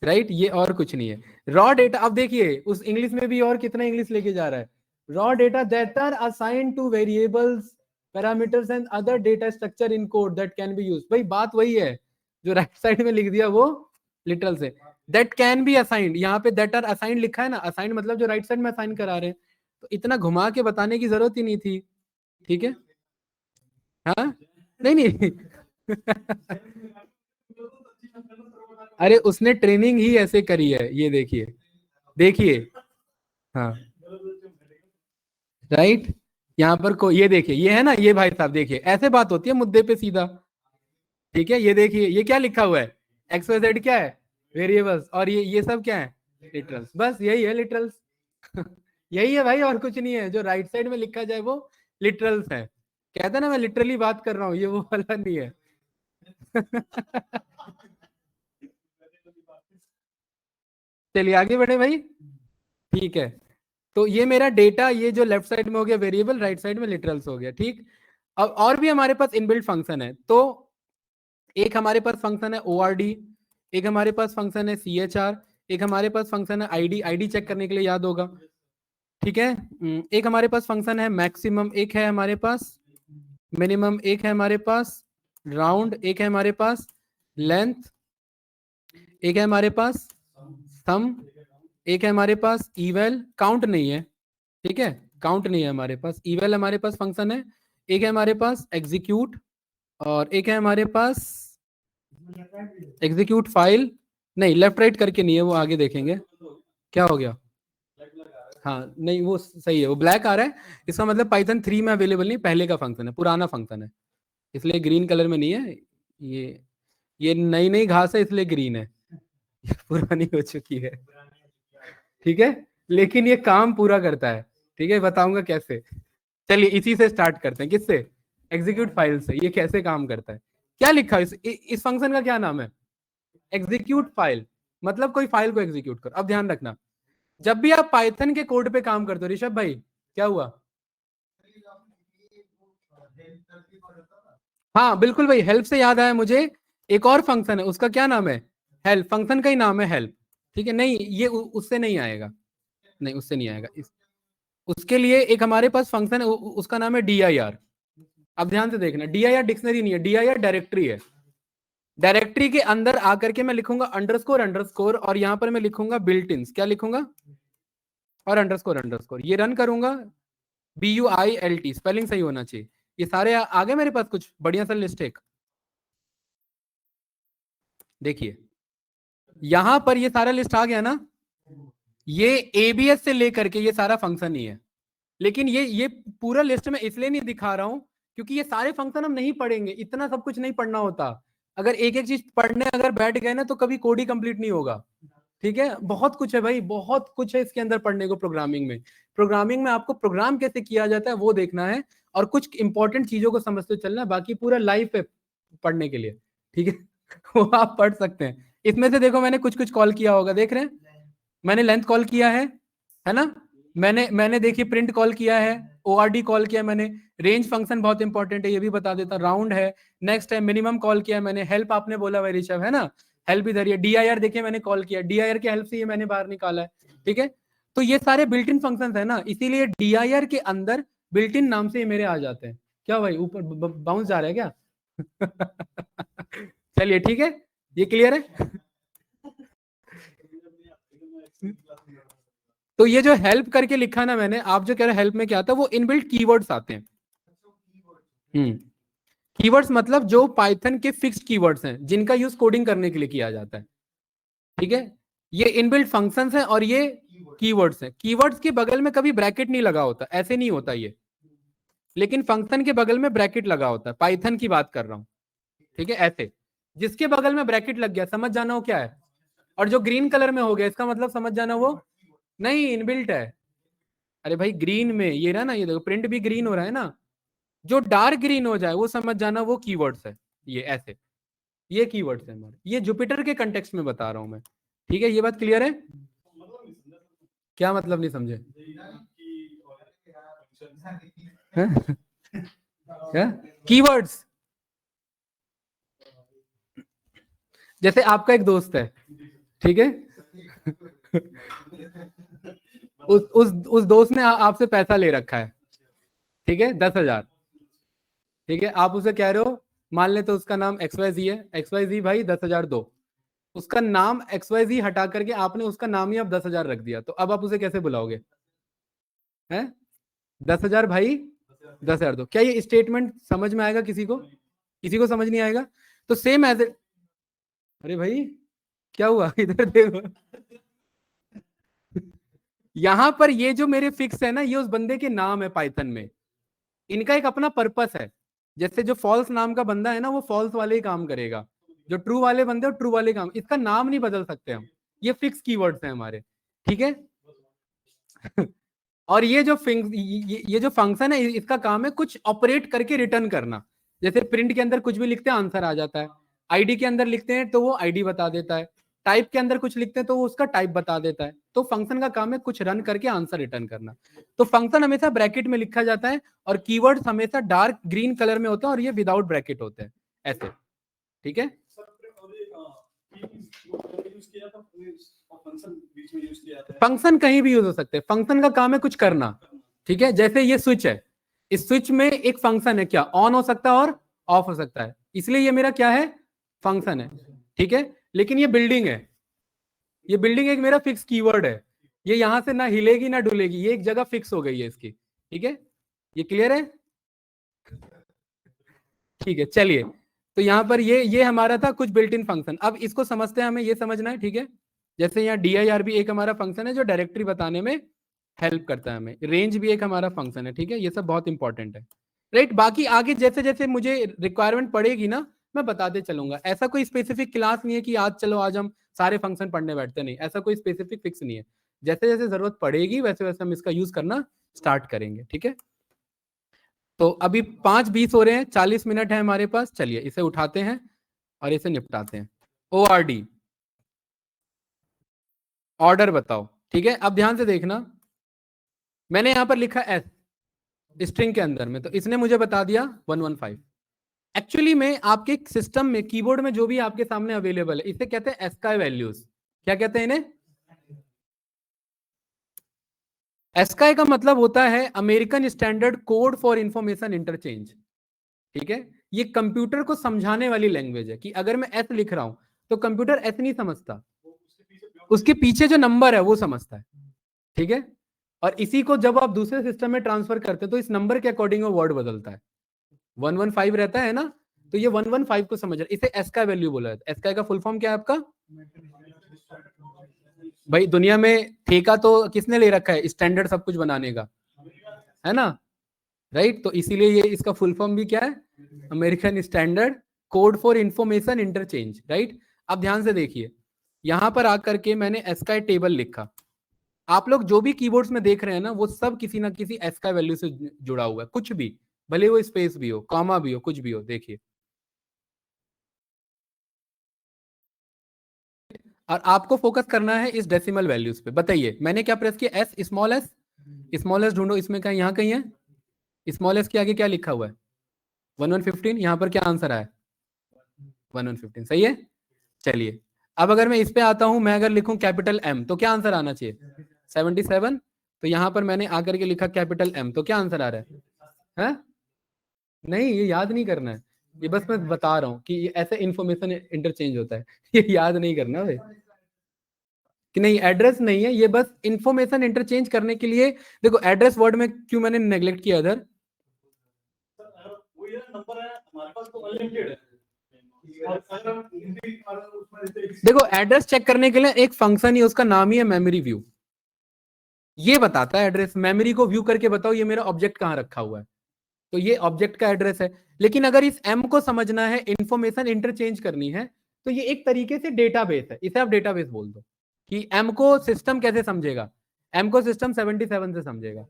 राइट, ये और कुछ नहीं है। रॉ डेटा, अब देखिए उस इंग्लिश में भी और कितना इंग्लिश लेके जा रहा है। Raw data that are assigned to variables, parameters and other data structure in code that can be used. भाई बात वही है, जो राइट साइड में लिख दिया वो लिटरल से, दैट कैन बी असाइंड, यहाँ पे दैट आर असाइंड लिखा है ना, असाइंड मतलब जो राइट साइड में असाइन करा रहे हैं, तो इतना घुमा के बताने की जरूरत ही नहीं थी, ठीक है। हाँ नहीं नहीं अरे उसने ट्रेनिंग ही ऐसे करी है, ये देखिए, देखिए, हाँ राइट, यहाँ पर को ये देखिए, ये है ना, ये भाई साहब देखिए ऐसे बात होती है मुद्दे पे सीधा, ठीक है। ये देखिए ये क्या लिखा हुआ है, एक्स वाई जेड क्या है, वेरिएबल्स, और ये सब क्या है, लिटरल्स, बस यही है लिटरल्स यही है भाई, और कुछ नहीं है। जो राइट साइड में लिखा जाए वो लिटरल्स है। कहता ना मैं लिटरली बात कर रहा हूँ, ये वो वाला नहीं है चलिए आगे बढ़े भाई, ठीक है। तो ये मेरा डेटा, ये जो लेफ्ट साइड में हो गया वेरिएबल, राइट साइड में लिटरल्स हो गया, ठीक। अब और भी हमारे पास इनबिल्ट फंक्शन है, तो एक हमारे पास फंक्शन है ORD, एक हमारे पास फंक्शन है CHR, एक हमारे पास फंक्शन है ID चेक करने के लिए याद होगा, ठीक है। एक हमारे पास फंक्शन है मैक्सिमम, एक है हमारे पास मिनिमम, एक है हमारे पास राउंड, एक है हमारे पास लेंथ, एक है हमारे पास सम, एक है हमारे पास इवेल, काउंट नहीं है, ठीक है, काउंट नहीं है हमारे पास, इवेल हमारे पास फंक्शन है, एक है हमारे पास एग्जीक्यूट, और एक है हमारे पास एग्जीक्यूट फाइल, नहीं लेफ्ट राइट करके नहीं है, वो आगे देखेंगे क्या हो गया। हाँ नहीं वो सही है, वो ब्लैक आ रहा है, इसका मतलब पाइथन 3 में अवेलेबल नहीं, पहले का फंक्शन है, पुराना फंक्शन है, इसलिए ग्रीन कलर में नहीं है। ये नई नई घास है इसलिए ग्रीन है पुरानी हो चुकी है, ठीक है, लेकिन ये काम पूरा करता है, ठीक है, बताऊंगा कैसे। चलिए इसी से स्टार्ट करते हैं, किससे, एग्जीक्यूट फाइल से। ये कैसे काम करता है, क्या लिखा है इस फंक्शन का क्या नाम है, एग्जीक्यूट फाइल, मतलब कोई फाइल को एग्जीक्यूट करो। अब ध्यान रखना, जब भी आप पाइथन के कोड पे काम करते हो, ऋषभ भाई क्या हुआ, हाँ बिल्कुल भाई, हेल्प से याद आया मुझे, एक और फंक्शन है, उसका क्या नाम है, हेल्प, फंक्शन का ही नाम है हेल्प, ठीक है। नहीं ये उससे नहीं आएगा, नहीं उससे नहीं आएगा, उसके लिए एक हमारे पास फंक्शन है, उसका नाम है dir। अब ध्यान से देखना, dir डिक्शनरी नहीं है, dir डायरेक्टरी है। डायरेक्टरी के अंदर आकर के मैं लिखूंगा अंडरस्कोर अंडरस्कोर, और यहां पर मैं लिखूंगा बिल्ट इन, क्या लिखूंगा, और अंडरस्कोर अंडरस्कोर, ये रन करूंगा, BUILT, स्पेलिंग सही होना चाहिए। ये सारे आ गए मेरे पास, कुछ बढ़िया सा लिस्ट एक, देखिए यहां पर ये सारा लिस्ट आ गया ना, ये ABS से लेकर के ये सारा फंक्शन ही है। लेकिन ये पूरा लिस्ट में इसलिए नहीं दिखा रहा हूं क्योंकि ये सारे फंक्शन हम नहीं पढ़ेंगे, इतना सब कुछ नहीं पढ़ना होता। अगर एक एक चीज पढ़ने अगर बैठ गए ना तो कभी कोड ही कंप्लीट नहीं होगा, ठीक है। बहुत कुछ है भाई, बहुत कुछ है इसके अंदर पढ़ने को। प्रोग्रामिंग में आपको प्रोग्राम कैसे किया जाता है वो देखना है, और कुछ इंपॉर्टेंट चीजों को समझते चलना है, बाकी पूरा लाइफ है पढ़ने के लिए, ठीक है। वो आप पढ़ सकते हैं। इसमें से देखो मैंने कुछ कुछ कॉल किया होगा, देख रहे हैं, मैंने लेंथ कॉल किया है ना, मैंने देखिए प्रिंट कॉल किया है, ORD कॉल किया मैंने, रेंज फंक्शन बहुत इंपॉर्टेंट है ये भी बता देता, राउंड है, नेक्स्ट है मिनिमम कॉल किया मैंने, हेल्प आपने बोला भाई ऋषभ, है ना, हेल्प इधर है, dir देखिए मैंने कॉल किया, dir के हेल्प से ये मैंने बाहर निकाला है, ठीक है। तो ये सारे बिल्ट इन फंक्शन है ना, इसीलिए dir के अंदर बिल्ट इन नाम से ये मेरे आ जाते हैं। क्या भाई ऊपर बाउंस जा रहा है क्या? चलिए ठीक है, ये क्लियर है। तो ये जो हेल्प करके लिखा ना मैंने, आप जो कह रहे हैं हेल्प में क्या आता है, वो इनबिल्ट कीवर्ड्स आते हैं। कीवर्ड्स मतलब जो पाइथन के फिक्स्ड कीवर्ड्स हैं जिनका यूज कोडिंग करने के लिए किया जाता है, ठीक है। ये इनबिल्ट फंक्शंस हैं और ये कीवर्ड्स हैं। कीवर्ड्स के बगल में कभी ब्रैकेट नहीं लगा होता, ऐसे नहीं होता ये, लेकिन फंक्शन के बगल में ब्रैकेट लगा होता है, पाइथन की बात कर रहा हूं, ठीक है। ऐसे जिसके बगल में ब्रैकेट लग गया समझ जाना वो क्या है, और जो ग्रीन कलर में हो गया इसका मतलब समझ जाना वो नहीं इनबिल्ट है। अरे भाई ग्रीन में ये रहा ना, ये देखो प्रिंट भी ग्रीन हो रहा है ना, जो डार्क ग्रीन हो जाए वो समझ जाना वो कीवर्ड्स है। ये ऐसे, ये कीवर्ड्स है हमारे, ये जुपिटर के कंटेक्स्ट में बता रहा हूं मैं, ठीक है। ये बात क्लियर है? क्या मतलब नहीं समझे? कीवर्ड्स, जैसे आपका एक दोस्त है, ठीक है, उस दोस्त ने आपसे पैसा ले रखा है, ठीक है, 10,000, ठीक है। आप उसे कह रहे हो, मान ले तो उसका नाम XYZ है, XYZ भाई 10,000 दो, उसका नाम XYZ हटा करके आपने उसका नाम ही अब 10,000 रख दिया, तो अब आप उसे कैसे बुलाओगे, हैं? 10,000 भाई 10,000 दो। क्या ये स्टेटमेंट समझ में आएगा किसी को? किसी को समझ नहीं आएगा? तो सेम एज इट, अरे भाई क्या हुआ, इधर देखो, यहां पर ये जो मेरे फिक्स है ना, ये उस बंदे के नाम है पाइथन में, इनका एक अपना पर्पस है। जैसे जो फॉल्स नाम का बंदा है ना, वो फॉल्स वाले ही काम करेगा, जो ट्रू वाले बंदे ट्रू वाले काम, इसका नाम नहीं बदल सकते हम, ये फिक्स कीवर्ड्स हैं हमारे, ठीक है। और ये जो फंक्शन है इसका काम है कुछ ऑपरेट करके रिटर्न करना। जैसे प्रिंट के अंदर कुछ भी लिखते हैं आंसर आ जाता है, आईडी के अंदर लिखते हैं तो वो आईडी बता देता है, टाइप के अंदर कुछ लिखते हैं तो वो उसका टाइप बता देता है। तो फंक्शन का काम है कुछ रन करके आंसर रिटर्न करना। तो फंक्शन हमेशा ब्रैकेट में लिखा जाता है और कीवर्ड्स हमेशा डार्क ग्रीन कलर में होते हैं और ये विदाउट ब्रैकेट होते हैं ऐसे, ठीक है। फंक्शन कहीं भी यूज हो सकते हैं, फंक्शन का काम है कुछ करना, ठीक है। जैसे ये स्विच है, इस स्विच में एक फंक्शन है, क्या ऑन हो सकता है और ऑफ हो सकता है, इसलिए ये मेरा क्या है, फंक्शन है, ठीक है। लेकिन ये बिल्डिंग है, ये बिल्डिंग एक मेरा फिक्स कीवर्ड है, ये यहां से ना हिलेगी ना डुलेगी, ये एक जगह फिक्स हो गई है इसकी, ठीक है। ये क्लियर है? ठीक है, चलिए। तो यहाँ पर ये हमारा था कुछ बिल्ट इन फंक्शन। अब इसको समझते हैं, हमें ये समझना है, ठीक है। जैसे यहाँ dir भी एक हमारा फंक्शन है जो डायरेक्टरी बताने में हेल्प करता है हमें, रेंज भी एक हमारा फंक्शन है, ठीक है। ये सब बहुत इंपॉर्टेंट है, राइट। बाकी आगे जैसे जैसे मुझे रिक्वायरमेंट पड़ेगी ना मैं बताते चलूंगा। ऐसा कोई स्पेसिफिक क्लास नहीं है कि आज चलो आज हम सारे फंक्शन पढ़ने बैठते नहीं, ऐसा कोई स्पेसिफिक फिक्स नहीं है, जैसे जैसे जरूरत पड़ेगी वैसे वैसे हम इसका यूज करना स्टार्ट करेंगे, ठीक है। तो अभी 5:20 हो रहे हैं, 40 मिनट है हमारे पास, चलिए इसे उठाते हैं और इसे निपटाते हैं। ORD, ऑर्डर बताओ, ठीक है। अब ध्यान से देखना, मैंने यहां पर लिखा S स्ट्रिंग के अंदर में, तो इसने मुझे बता दिया 115। एक्चुअली में आपके सिस्टम में कीबोर्ड में जो भी आपके सामने अवेलेबल है, इसे कहते हैं ASCII वैल्यूज। क्या कहते हैं इन्हें? ASCII का मतलब होता है American standard code for information interchange, ठीक है। ये कंप्यूटर को समझाने वाली लैंग्वेज है कि अगर मैं S लिख रहा हूं तो कंप्यूटर S नहीं समझता, उसके पीछे जो नंबर है वो समझता है, ठीक है। और इसी को जब आप दूसरे सिस्टम में ट्रांसफर करते हैं तो इस नंबर के अकॉर्डिंग वो वर्ड बदलता है। 115 रहता है ना, तो ये 115 को समझ रहा है, इसे ASCII वैल्यू बोला जाता है। ASCII का फुल फॉर्म क्या है आपका? भाई दुनिया में ठेका तो किसने ले रखा है स्टैंडर्ड सब कुछ बनाने का, है ना, राइट। तो इसीलिए ये इसका फुल फॉर्म भी क्या है? American standard code for information interchange, right. अब ध्यान से देखिए, यहां पर आकर के मैंने ASCII टेबल लिखा। आप लोग जो भी कीबोर्ड्स में देख रहे हैं ना, वो सब किसी ना किसी ASCII वैल्यू से जुड़ा हुआ है, कुछ भी, भले वो स्पेस भी हो, कॉमा भी हो, कुछ भी हो। देखिए, और आपको फोकस करना है इस डेसिमल वैल्यूज पे। बताइए मैंने क्या प्रेस किया? S, स्मॉल एस ढूंढो, इसमें कहीं, यहाँ कहीं है। स्मॉल एस के आगे क्या लिखा हुआ है? 1115। यहाँ पर क्या आंसर आया? 1115, सही है। चलिए अब अगर मैं इस पे आता हूं, मैं अगर लिखूं कैपिटल M तो क्या आंसर आना चाहिए? 77। तो यहां पर मैंने आकर के लिखा कैपिटल M, तो क्या आंसर आ रहा है? नहीं, ये याद नहीं करना है, ये बस मैं बता रहा हूँ कि ऐसे इंफॉर्मेशन इंटरचेंज होता है। ये याद नहीं करना भाई, कि नहीं एड्रेस नहीं है, ये बस इंफॉर्मेशन इंटरचेंज करने के लिए। देखो एड्रेस वर्ड में क्यों मैंने नेग्लेक्ट किया इधर, देखो एड्रेस चेक करने के लिए एक फंक्शन ही, उसका नाम ही है मेमोरी व्यू। ये बताता है एड्रेस, मेमोरी को व्यू करके बताओ ये मेरा ऑब्जेक्ट कहाँ रखा हुआ है, तो ये ऑब्जेक्ट का एड्रेस है। लेकिन अगर इस M को समझना है, इंफॉर्मेशन इंटरचेंज करनी है, तो ये एक तरीके से डेटाबेस है, इसे आप डेटाबेस बोल दो। कि M को सिस्टम कैसे समझेगा? M को सिस्टम 77 से समझेगा,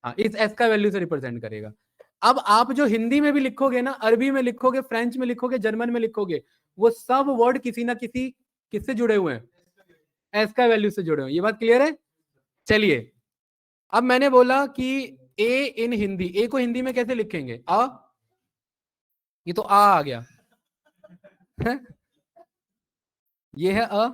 हाँ, इस S का वैल्यू से रिप्रेजेंट करेगा। अब आप जो हिंदी में भी लिखोगे ना, अरबी में लिखोगे, फ्रेंच में लिखोगे, जर्मन में लिखोगे, वो सब वर्ड किसी ना किसी किससे जुड़े हुए हैं? S का वैल्यू से जुड़े हुए हैं। ये बात क्लियर है? चलिए अब मैंने बोला कि ए इन हिंदी, ए को हिंदी में कैसे लिखेंगे? ये तो आ गया है? ये है अ।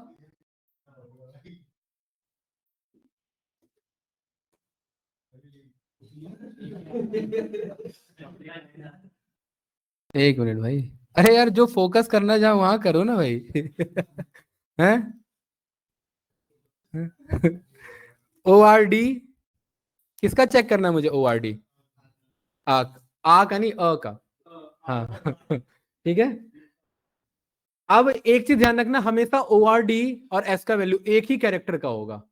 एक मिनट भाई, अरे यार जो फोकस करना चाहो वहां करो ना भाई। हैं? ORD किसका चेक करना है मुझे? ORD आ का नहीं, अ का, हाँ। ठीक है। अब एक चीज ध्यान रखना, हमेशा ORD और S का वैल्यू एक ही कैरेक्टर का होगा,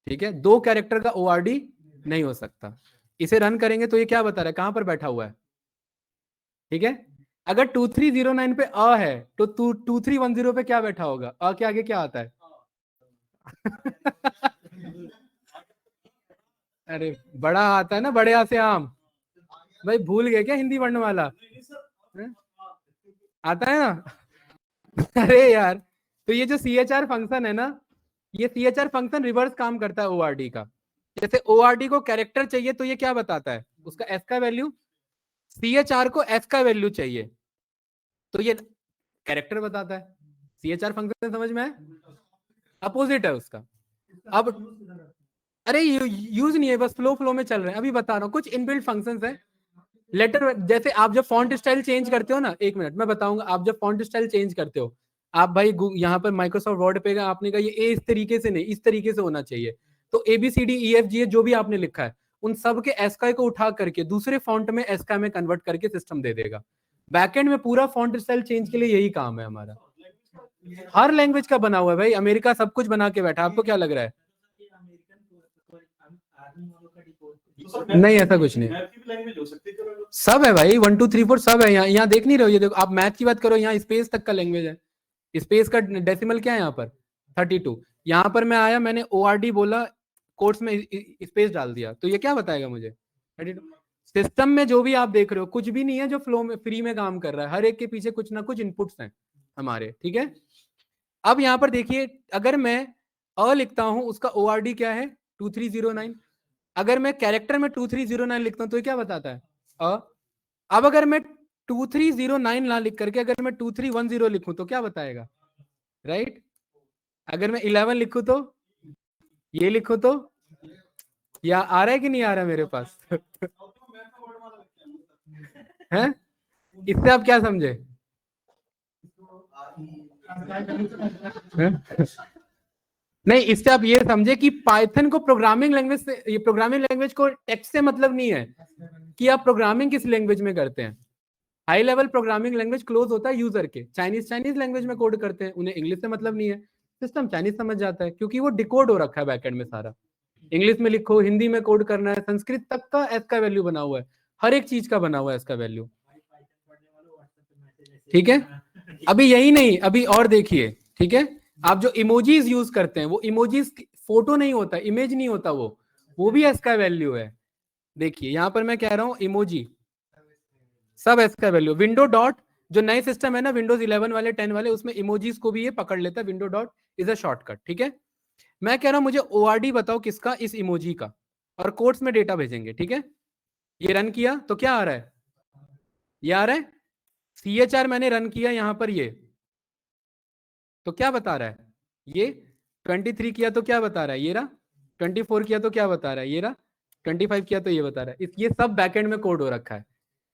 ठीक है। दो कैरेक्टर का ORD नहीं हो सकता। इसे रन करेंगे तो ये क्या बता रहा है, कहां पर बैठा हुआ है, ठीक है। अगर 2309 पे अ है तो 2310 पे क्या बैठा होगा? अ के आगे क्या आता है? अरे बड़ा आता है ना, बड़े आ से आम। भाई भूल गए क्या हिंदी पढ़ने वाला? आता है ना। अरे यार, तो ये जो CHR फंक्शन है ना, ये CHR फंक्शन रिवर्स काम करता है ORD का। जैसे ORD को कैरेक्टर चाहिए तो ये क्या बताता है? उसका S का वैल्यू। CHR को S का वैल्यू चाहिए तो ये कैरेक्टर बताता है। CHR फंक्शन समझ में है? अपोजिट है उसका। अब अरे यूज नहीं है, बस फ्लो में चल रहे हैं, अभी बता रहा हूँ। कुछ इनबिल्ट फंक्शंस है, लेटर, जैसे आप जब फॉन्ट स्टाइल चेंज करते हो ना, एक मिनट मैं बताऊंगा, आप जब फॉन्ट स्टाइल चेंज करते हो, आप भाई यहाँ पर माइक्रोसॉफ्ट वर्ड पे आपने कहा ये ए इस तरीके से नहीं, इस तरीके से होना चाहिए, तो ABCDEFG जो भी आपने लिखा है उन सब के एस्काई को उठा करके दूसरे फॉन्ट में एस्काई में कन्वर्ट करके सिस्टम दे देगा। बैकएंड में पूरा फॉन्ट स्टाइल चेंज के लिए यही काम है हमारा। हर लैंग्वेज का बना हुआ है भाई, अमेरिका सब कुछ बना के बैठा, आपको क्या लग रहा है? नहीं ऐसा कुछ नहीं, सब है भाई, 1 2 3 4 सब है। यहाँ देख नहीं रहे हो? ये देखो, आप मैथ की बात करो, यहाँ स्पेस तक का लैंग्वेज है, स्पेस का डेसिमल क्या है यहाँ पर 32। यहाँ पर मैं आया, मैंने ORD बोला, कोट्स में स्पेस डाल दिया, तो ये क्या बताएगा मुझे 32। सिस्टम में जो भी आप देख रहे हो कुछ भी नहीं है जो फ्लो में फ्री में काम कर रहा है, हर एक के पीछे कुछ ना कुछ इनपुट्स हैं हमारे, ठीक है। अब यहाँ पर देखिए, अगर मैं अ लिखता हूं उसका ORD क्या है 2309। अगर मैं कैरेक्टर में 2309 लिखता हूं तो ये क्या बताता है अ। अब अगर मैं 2309 ना लिख करके अगर मैं 2310 लिखूं तो क्या बताएगा, राइट। अगर मैं 11 लिखूं तो, ये लिखूं तो, या आ रहा है कि नहीं आ रहा मेरे पास हैं? इससे आप क्या समझे हैं? नहीं, इससे आप ये समझे कि पाइथन को प्रोग्रामिंग लैंग्वेज से, ये प्रोग्रामिंग लैंग्वेज को टेक्स्ट से मतलब नहीं है कि आप प्रोग्रामिंग किस लैंग्वेज में करते हैं। High level programming language close होता है यूजर के, चाइनीज लैंग्वेज में कोड करते हैं, उन्हें इंग्लिश से मतलब नहीं है, सिस्टम चाइनीज समझ जाता है क्योंकि वो डिकोड हो रखा है बैकएंड में सारा। इंग्लिश में लिखो, हिंदी में कोड करना है, संस्कृत तक का एस का वैल्यू बना हुआ है, हर एक चीज का बना हुआ है इसका वैल्यू, ठीक है। अभी यही नहीं, अभी और देखिए, ठीक है। आप जो इमोजीज यूज करते हैं वो इमोजीज फोटो नहीं होता, इमेज नहीं होता, वो भी एस का वैल्यू है। देखिए यहाँ पर मैं कह रहा हूँ इमोजी सब एस का वैल्यू। विंडो डॉट जो नए सिस्टम है ना, विंडोज 11 वाले 10 वाले, उसमें इमोजीज को भी ये पकड़ लेता है। Window dot is a shortcut, ठीक है। मैं कह रहा हूं मुझे ORD बताओ किसका, इस इमोजी का, और कोड्स में डेटा भेजेंगे, ठीक है। ये रन किया तो क्या आ रहा है, ये आ रहा है CHR। मैंने रन किया यहाँ पर, ये तो क्या बता रहा है, ये 23 किया तो क्या बता रहा है, ये रहा 24 किया तो क्या बता रहा है, ये रहा 25 किया तो ये बता रहा है। ये सब बैकएंड में कोड हो रखा है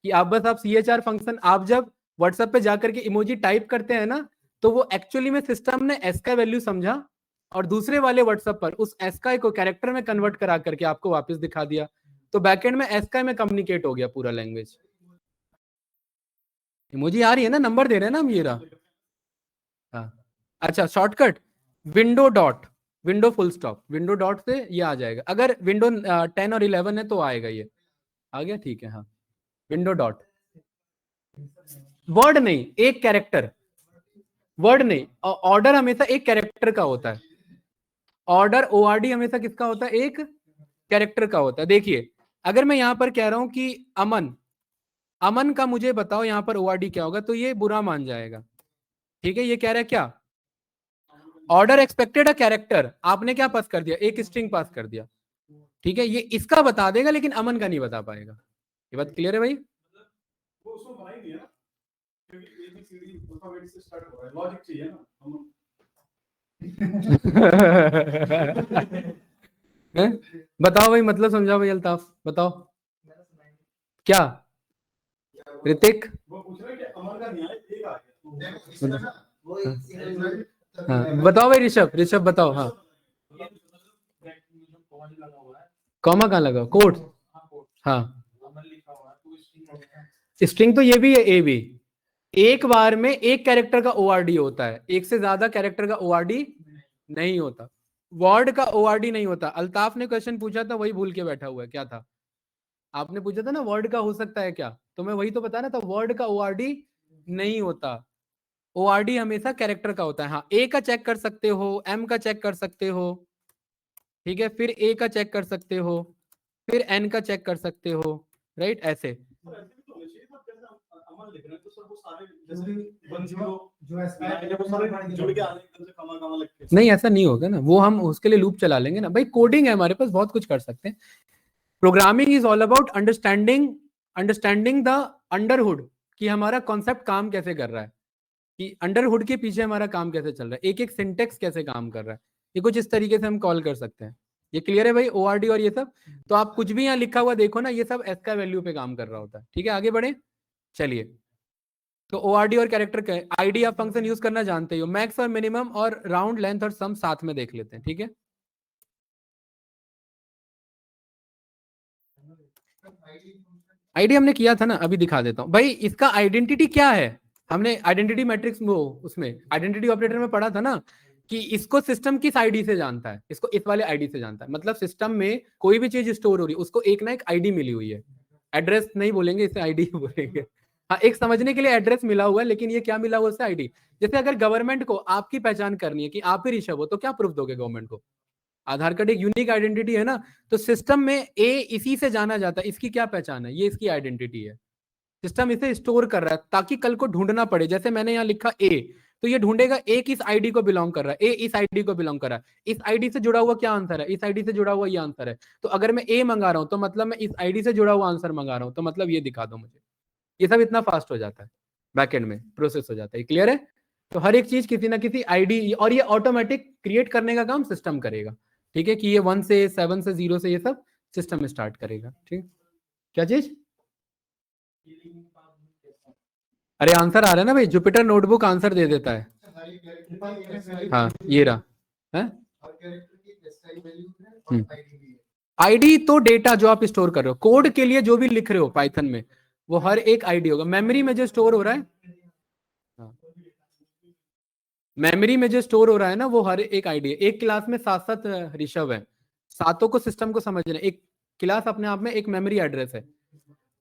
कि आप बस आप CHR फंक्शन, आप जब व्हाट्सएप पे जाकर के इमोजी टाइप करते हैं ना, तो वो एक्चुअली में सिस्टम ने एस का वैल्यू समझा और दूसरे वाले व्हाट्सएप पर उस एस का को कैरेक्टर में कन्वर्ट करा करके आपको वापस दिखा दिया, तो बैकएंड में एस का में कम्युनिकेट हो गया पूरा लैंग्वेज। इमोजी आ रही है ना, नंबर दे रहे हैं ना हम, ये रहा। हाँ अच्छा, shortcut window dot, window full stop, window dot से ये आ जाएगा। अगर विंडो 10 और 11 है तो आएगा, ये आ गया, ठीक है। हाँ विंडो डॉट, वर्ड नहीं, एक कैरेक्टर, वर्ड नहीं। ऑर्डर हमेशा एक कैरेक्टर का होता है, ऑर्डर ORD हमेशा किसका होता है, एक कैरेक्टर का होता है। देखिए अगर मैं यहां पर कह रहा हूं कि अमन, अमन का मुझे बताओ यहाँ पर ORD क्या होगा, तो ये बुरा मान जाएगा, ठीक है। ये कह रहा है क्या, ऑर्डर एक्सपेक्टेड अ कैरेक्टर, आपने क्या पास कर दिया, एक स्ट्रिंग पास कर दिया, ठीक है। ये इसका बता देगा लेकिन अमन का नहीं बता पाएगा। ये बात क्लियर है भाई? वो उसको बना ही नहीं है ना, क्योंकि ABCD अल्फाबेट से स्टार्ट हो रहा है, लॉजिक चाहिए ना हम। बताओ भाई, मतलब समझाओ भाई, अल्ताफ बताओ क्या, ऋतिक वो पूछ रहा है कि अमर का नहीं आया, एक आ गया। हाँ बताओ भाई, ऋषभ बताओ। हाँ कॉमा कहाँ लगा, कोड, हाँ स्ट्रिंग तो ये भी है, ए भी। एक बार में एक कैरेक्टर का ORD होता है, एक से ज्यादा कैरेक्टर का ORD नहीं होता, वर्ड का ORD नहीं होता। अल्ताफ ने क्वेश्चन पूछा था, वही भूल के बैठा हुआ है, क्या था आपने पूछा था ना, वर्ड का हो सकता है क्या, तो मैं वही तो बता रहा था, वर्ड का ORD नहीं होता, ORD हमेशा कैरेक्टर का होता है। हाँ A का चेक कर सकते हो, M का चेक कर सकते हो, ठीक है, फिर A का चेक कर सकते हो, फिर N का चेक कर सकते हो, राइट, ऐसे। अमर लिख रहे हैं तो सर वो सारे जैसे 10 वो सारे जुड़ के आने एकदम से कमा कमा लग के। नहीं ऐसा नहीं होगा ना, वो हम उसके लिए लूप चला लेंगे ना भाई, कोडिंग है हमारे पास, बहुत कुछ कर सकते हैं। Programming is all about understanding the under hood, कि हमारा कॉन्सेप्ट काम कैसे कर रहा है, कि अंडरहुड के पीछे हमारा काम कैसे चल रहा है, एक एक सिंटेक्स कैसे काम कर रहा है, ये कुछ इस तरीके से हम कॉल कर सकते हैं। ये क्लियर है भाई, ORD और ये सब। तो आप कुछ भी यहाँ लिखा हुआ देखो ना, ये सब एस का वैल्यू पे काम कर रहा होता है, ठीक है। आगे बढ़े, चलिए। तो ORD और कैरेक्टर का ID आप फंक्शन यूज करना जानते हो, मैक्स और मिनिमम और राउंड, लेंथ और सम साथ में देख लेते हैं, ठीक है। ID हमने किया था ना, अभी दिखा देता हूं भाई। इसका आइडेंटिटी क्या है, हमने आइडेंटिटी मैट्रिक्स वो उसमें आइडेंटिटी ऑपरेटर में पढ़ा था ना, कि इसको सिस्टम किस ID से जानता है, इसको इस वाले ID से जानता है। मतलब सिस्टम में कोई भी चीज स्टोर हो रही है, उसको एक ना एक ID मिली हुई है, एड्रेस नहीं बोलेंगे इसे, ID बोलेंगे। हाँ, एक समझने के लिए एड्रेस मिला हुआ है, लेकिन ये क्या मिला हुआ है? आईडी। जैसे अगर गवर्नमेंट को आपकी पहचान करनी है कि आप ही ऋषभ हो, तो क्या प्रूफ दोगे गवर्नमेंट को? आधार कार्ड एक यूनिक आइडेंटिटी है ना। तो सिस्टम में ए इसी से जाना जाता है, इसकी क्या पहचान है? ये इसकी आइडेंटिटी है। सिस्टम इसे स्टोर कर रहा है ताकि कल को ढूंढना पड़े। जैसे मैंने यहाँ लिखा ए, तो ये ढूंढेगा ए किस आईडी को बिलोंग कर रहा है, ए इस आईडी को बिलोंग कर रहा है, इस आईडी से जुड़ा हुआ क्या आंसर है, इस आईडी से जुड़ा हुआ ये आंसर है। तो अगर मैं ए मंगा रहा हूं तो मतलब मैं इस आईडी से जुड़ा हुआ आंसर मंगा रहा हूं, तो मतलब ये दिखा दो मुझे। ये सब इतना फास्ट हो जाता है, बैकएंड में प्रोसेस हो जाता है। क्लियर है? तो हर एक चीज किसी ना किसी आईडी, और ये ऑटोमेटिक क्रिएट करने का काम सिस्टम करेगा। ठीक है, कि ये 1 से 7 से 0 से ये सब सिस्टम स्टार्ट करेगा। ठीक, क्या चीज? अरे आंसर आ रहा है ना भाई, जुपिटर नोटबुक आंसर दे देता है। हाँ ये रहा है। आईडी तो डेटा जो आप स्टोर कर रहे हो, कोड के लिए जो भी लिख रहे हो पाइथन में, वो हर एक आईडी होगा। मेमोरी में जो स्टोर हो रहा है, मेमोरी में जो स्टोर हो रहा है ना, वो हर एक आईडी है। एक क्लास में 7 ऋषभ है, सातों को सिस्टम को समझना है। एक क्लास अपने आप में एक मेमोरी एड्रेस है,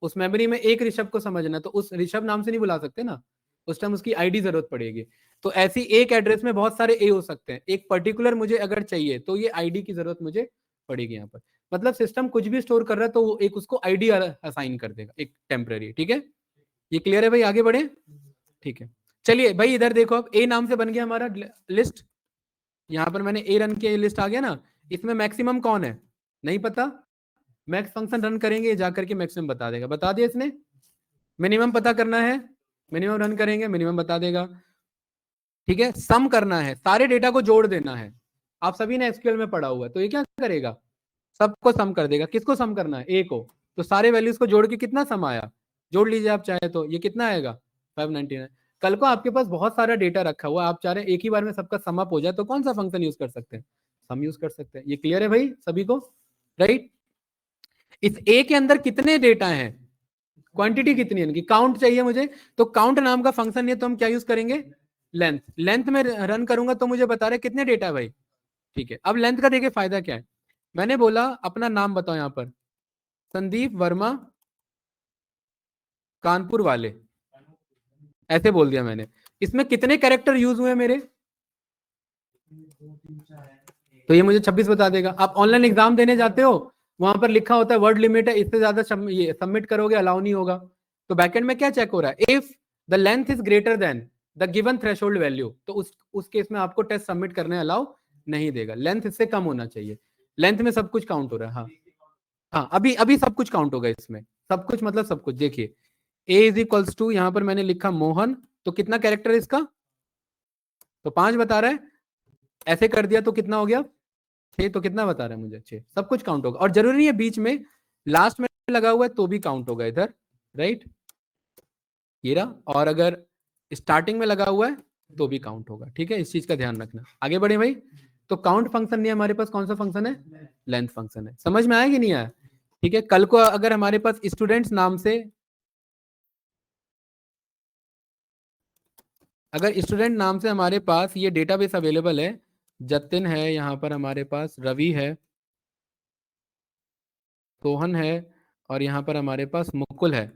उस मेमोरी में एक ऋषभ को समझना है, तो उस ऋषभ नाम से नहीं बुला सकते ना, उस टाइम उसकी आईडी जरूरत पड़ेगी। तो ऐसी एक एड्रेस में बहुत सारे ए हो सकते हैं, एक पर्टिकुलर मुझे अगर चाहिए तो ये आईडी की जरूरत मुझे पड़ेगी यहाँ पर। मतलब सिस्टम कुछ भी स्टोर कर रहा है तो वो एक उसको आईडी असाइन कर देगा, एक टेम्पररी। ठीक है, ये क्लियर है भाई? आगे बढ़े। ठीक है, चलिए भाई इधर देखो, अब ए नाम से बन गया हमारा लिस्ट। यहाँ पर मैंने ए रन किया, लिस्ट आ गया ना। इसमें मैक्सिमम कौन है नहीं पता, मैक्स फंक्शन रन करेंगे जाकर के मैक्सिमम बता देगा। बता दिया इसने। मिनिमम पता करना है, मिनिमम रन करेंगे, मिनिमम बता देगा। ठीक है, सम करना है, सारे डेटा को जोड़ देना है। आप सभी ने एसक्यूएल में पढ़ा हुआ है, तो ये क्या करेगा? सबको सम कर देगा। किसको सम करना है? ए को। तो सारे वैल्यूज को जोड़ के कितना सम आया, जोड़ लीजिए आप चाहे तो। ये कितना आएगा? 599। कल को आपके पास बहुत सारा डेटा रखा हुआ, आप चाह रहे हैं एक ही बार में सबका सम अप हो जाए, तो कौन सा फंक्शन यूज कर सकते हैं? सम यूज कर सकते हैं। ये क्लियर है भाई सभी को? राइट। इस ए के अंदर कितने डेटा हैं, क्वांटिटी कितनी है इनकी, काउंट चाहिए मुझे। तो काउंट नाम का फंक्शन है, तो हम क्या यूज करेंगे? लेंथ। लेंथ में रन करूंगा तो मुझे बता रहे कितने डेटा है भाई। ठीक है, अब लेंथ का देखिए फायदा क्या है। मैंने बोला अपना नाम बताओ, यहाँ पर संदीप वर्मा कानपुर वाले, ऐसे बोल दिया मैंने। इसमें कितने कैरेक्टर यूज हुए मेरे? तो ये मुझे 26 बता देगा। आप ऑनलाइन एग्जाम देने जाते हो, वहां पर लिखा होता है वर्ड लिमिट है, इससे ज्यादा ये सबमिट करोगे अलाउ नहीं होगा। तो बैकएंड में क्या चेक हो रहा है? If the length is greater than the given threshold value, तो उस केस में आपको टेस्ट सबमिट करने अलाउ नहीं देगा। लेंथ इससे कम होना चाहिए। लेंथ में सब कुछ काउंट हो रहा है। हाँ हाँ, अभी अभी सब कुछ काउंट होगा इसमें, सब कुछ मतलब सब कुछ। देखिए ए इज इक्वल्स टू, यहाँ पर मैंने लिखा मोहन, तो कितना कैरेक्टर है इसका? तो 5 बता रहा है। ऐसे कर दिया तो कितना हो गया? 6। तो कितना बता रहा है मुझे? 6। सब कुछ काउंट होगा, और जरूरी नहीं है बीच में लास्ट में लगा हुआ है तो भी काउंट होगा इधर। राइट, ये रहा। और अगर स्टार्टिंग में लगा हुआ है तो भी काउंट होगा। ठीक है, इस चीज का ध्यान रखना। आगे बढ़े भाई। तो काउंट फंक्शन नहीं, हमारे पास कौन सा फंक्शन है? लेंथ फंक्शन है। समझ में आया कि नहीं आया? ठीक है, कल को अगर हमारे पास स्टूडेंट्स नाम से, अगर स्टूडेंट नाम से हमारे पास ये डेटाबेस अवेलेबल है, जतिन है, यहाँ पर हमारे पास रवि है, सोहन है, और यहाँ पर हमारे पास मुकुल है,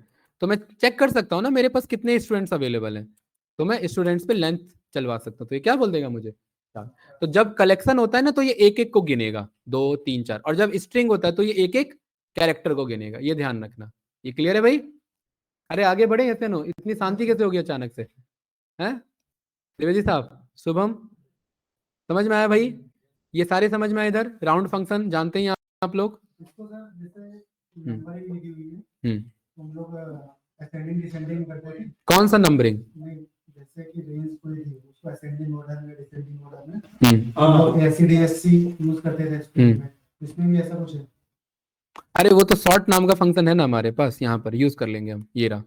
तो मैं चेक कर सकता हूँ ना मेरे पास कितने स्टूडेंट्स अवेलेबल हैं। तो मैं स्टूडेंट्स पे लेंथ चलवा सकता हूँ। तो ये क्या बोल देगा मुझे? 4। तो जब कलेक्शन होता है ना, तो ये एक एक को गिनेगा, 2 3 4। और जब स्ट्रिंग होता है तो ये एक एक कैरेक्टर को गिनेगा। ये ध्यान रखना। ये क्लियर है भाई? अरे आगे बढ़े ऐसे नो, इतनी शांति कैसे हो गई अचानक से? हैं द्विवेदी साहब, शुभम, समझ में आया भाई? ये सारे समझ में आए। इधर राउंड फंक्शन जानते हैं आप लोग? इसको सर जैसे नंबरिंग लिखी हुई है, हम लोग असेंडिंग डिसेंडिंग करते हैं। कौन सा नंबरिंग? नहीं, जैसे कि रेंज कोई थी, उसको असेंडिंग ऑर्डर में, डिसेंडिंग ऑर्डर में हम लोग एससीडीएससी यूज करते थे स्कूल में। इसमें भी ऐसा कुछ है? अरे वो तो सॉर्ट नाम का फंक्शन है ना हमारे पास, यहाँ पर यूज कर लेंगे हम। ये रहा।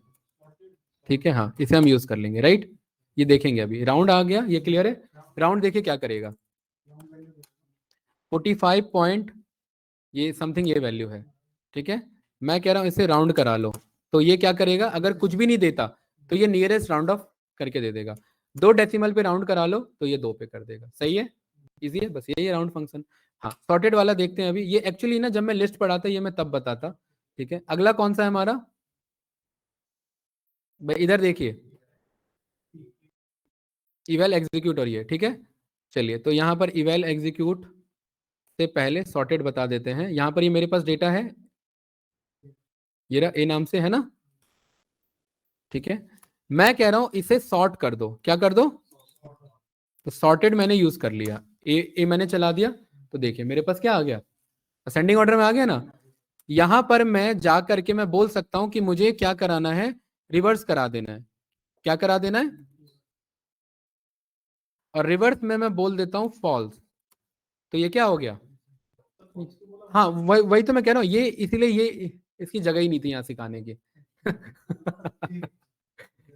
ठीक है, हाँ इसे हम यूज कर लेंगे। राइट, ये देखेंगे अभी। राउंड आ गया, ये क्लियर है? राउंड देखिए क्या करेगा। 45 पॉइंट ये समथिंग ये वैल्यू है। ठीक है, मैं कह रहा हूँ इसे राउंड करा लो, तो ये क्या करेगा? अगर कुछ भी नहीं देता तो ये नियरेस्ट राउंड ऑफ करके दे देगा। 2 डेसिमल पे राउंड करा लो तो ये 2 पे कर देगा। सही है, इजी है, बस यही राउंड फंक्शन। हाँ, सॉर्टेड वाला देखते हैं अभी। ये एक्चुअली ना जब मैं लिस्ट पढ़ाता ये मैं तब बताता। ठीक है, अगला कौन सा है हमारा? भाई इधर देखिए, इवेल एग्जीक्यूट हो रही है, ठीक है। चलिए, तो यहाँ पर इवेल एग्जीक्यूट से पहले सॉर्टेड बता देते हैं। यहाँ पर ये मेरे पास डेटा है, ये रहा, ए नाम से, है ना, ठीक है। मैं कह रहा हूं इसे सॉर्ट कर दो, क्या कर दो, तो सॉर्टेड मैंने यूज कर लिया, ए मैंने चला दिया, तो देखिए मेरे पास क्या आ गया, असेंडिंग ऑर्डर में आ गया ना। यहां पर मैं जा करके मैं बोल सकता हूं कि मुझे क्या कराना है, रिवर्स करा देना है, क्या करा देना है, और रिवर्स में मैं बोल देता हूं फॉल्स, तो ये क्या हो गया, हाँ वही तो मैं कह रहा हूं, ये इसीलिए ये इसकी जगह ही नहीं थी यहाँ सिखाने की।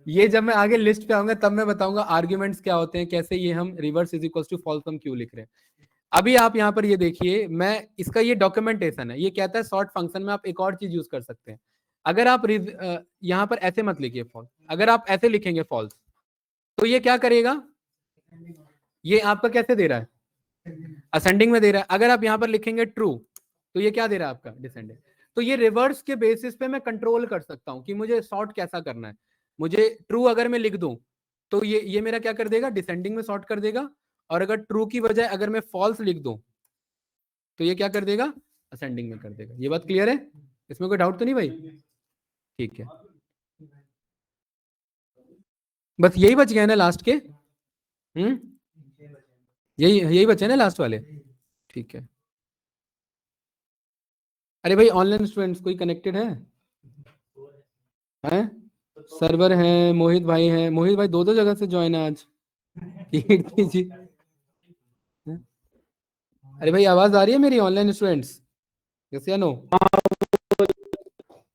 ये जब मैं आगे लिस्ट पे आऊंगा तब मैं बताऊंगा आर्ग्यूमेंट्स क्या होते हैं, कैसे ये हम reverse is equal to false हम क्यों लिख रहे हैं। अभी आप यहाँ पर ये देखिए, मैं इसका ये डॉक्यूमेंटेशन है, ये कहता है सॉर्ट फंक्शन में आप एक और चीज यूज कर सकते हैं। अगर आप यहाँ पर ऐसे मत लिखिए फॉल्स, अगर आप ऐसे लिखेंगे फॉल्स, तो ये क्या करेगा, ये आपका कैसे दे रहा है, असेंडिंग में दे रहा है। अगर आप यहाँ पर लिखेंगे ट्रू, तो ये क्या दे रहा है आपका, डिसेंडिंग। तो ये रिवर्स के बेसिस पे मैं कंट्रोल कर सकता हूँ कि मुझे सॉर्ट कैसा करना है। मुझे ट्रू अगर मैं लिख दूं तो ये मेरा क्या कर देगा, डिसेंडिंग में सॉर्ट कर देगा, और अगर ट्रू की बजाय अगर मैं फॉल्स लिख दूं तो ये क्या कर देगा, असेंडिंग में कर देगा। ये बात क्लियर है, इसमें कोई डाउट तो नहीं भाई, ठीक है। बस यही बच गया ना लास्ट के, यही बचे ना लास्ट वाले, ठीक है। अरे भाई ऑनलाइन स्टूडेंट्स कोई कनेक्टेड है, हैं, सर्वर है, मोहित भाई है, मोहित भाई दो जगह से ज्वाइन है आज। कीर्ति जी, अरे भाई आवाज आ रही है मेरी ऑनलाइन स्टूडेंट्स, यस या नो।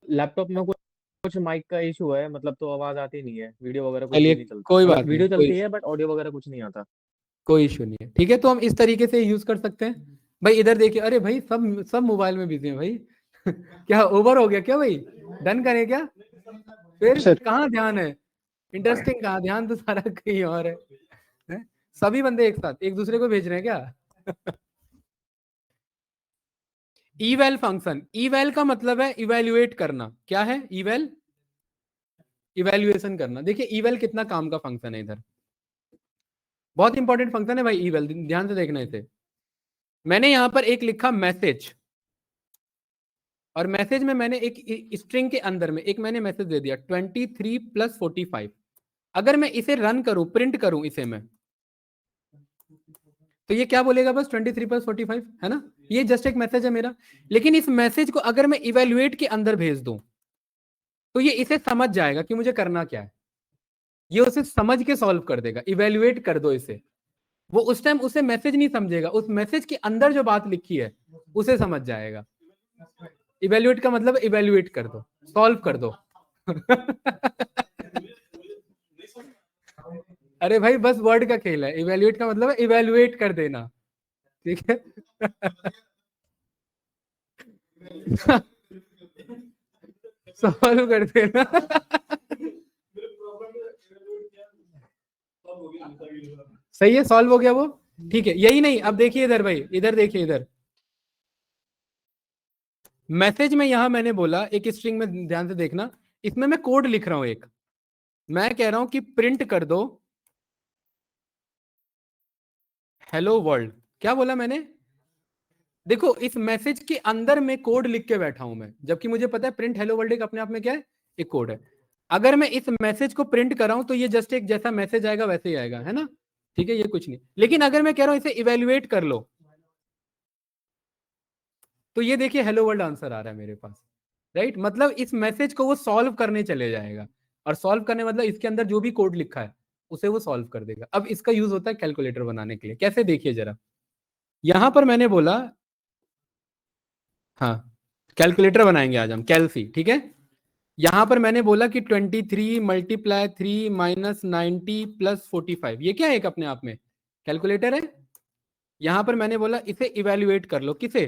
लैपटॉप में कुछ माइक का इशू है, मतलब तो आवाज आती नहीं है, वीडियो वगैरह कुछ भी चलिए नहीं चलता, कोई मतलब बात वीडियो नहीं, चलती है बट ऑडियो वगैरह कुछ नहीं आता। कोई इशू नहीं है, ठीक है। तो हम इस तरीके से यूज कर सकते हैं। भाई इधर देखिए, अरे भाई सब मोबाइल में बिजी हैं भाई। क्या ओवर हो गया क्या भाई, डन करें क्या, फिर कहाँ ध्यान है, इंटरेस्टिंग कहाँ, ध्यान तो सारा कहीं और है? सभी बंदे एक साथ एक दूसरे को भेज रहे हैं क्या। इवेल फंक्शन, इवेल का मतलब है इवेल्युएट करना, क्या है इवेल, इवेल्युएशन करना। देखिए इवेल कितना काम का फंक्शन है, इधर बहुत इंपॉर्टेंट फंक्शन है भाई इवेल, ध्यान से देखना इसे। मैंने यहां पर एक लिखा मैसेज, और मैसेज में मैंने एक स्ट्रिंग के अंदर में एक मैंने मैसेज दे दिया 23 + 45। अगर मैं इसे रन करूं, प्रिंट करूं इसे मैं, तो ये क्या बोलेगा, बस 23 + 45, है ना। ये जस्ट एक मैसेज है मेरा, लेकिन इस मैसेज को अगर मैं इवेल्युएट के अंदर भेज दूं तो ये इसे समझ जाएगा कि मुझे करना क्या है, ये उसे समझ के सॉल्व कर देगा। इवेल्युएट कर दो इसे, वो उस टाइम उसे मैसेज नहीं समझेगा, उस मैसेज के अंदर जो बात लिखी है उसे समझ जाएगा। इवेल्युएट का मतलब इवेल्युएट कर दो, सॉल्व कर दो। अरे भाई बस वर्ड का खेल है, इवेल्युएट का मतलब है इवेल्युएट कर देना, ठीक है। सॉल्व कर देना। सही है, सॉल्व हो गया वो, ठीक है। यही नहीं, अब देखिए इधर भाई, इधर देखिए, इधर मैसेज में यहां मैंने बोला एक स्ट्रिंग में, ध्यान से देखना, इसमें मैं कोड लिख रहा हूं एक, मैं कह रहा हूं कि प्रिंट कर दो हेलो वर्ल्ड। क्या बोला मैंने, देखो इस मैसेज के अंदर में कोड लिख के बैठा हूं मैं, जबकि मुझे पता है प्रिंट हेलो वर्ल्ड एक अपने आप में क्या है, एक कोड है। अगर मैं इस मैसेज को प्रिंट कर रहा हूं तो ये जस्ट एक जैसा मैसेज आएगा वैसे ही आएगा, है ना, ठीक है, ये कुछ नहीं। लेकिन अगर मैं कह रहा हूं इसे इवेल्युएट कर लो, तो ये देखिए हेलो वर्ल्ड आंसर आ रहा है मेरे पास, राइट। मतलब इस मैसेज को वो सॉल्व करने चले जाएगा, और सॉल्व करने मतलब इसके अंदर जो भी कोड लिखा है उसे वो सॉल्व कर देगा। अब इसका यूज होता है कैलकुलेटर बनाने के लिए, कैसे देखिए जरा। यहां पर मैंने बोला, हाँ कैलकुलेटर बनाएंगे आज हम, कैलसी, ठीक है। यहां पर मैंने बोला कि 23 × 3 - 90 + 45, ये क्या है, एक अपने आप में कैलकुलेटर है। यहां पर मैंने बोला इसे इवेल्युएट कर लो, किसे,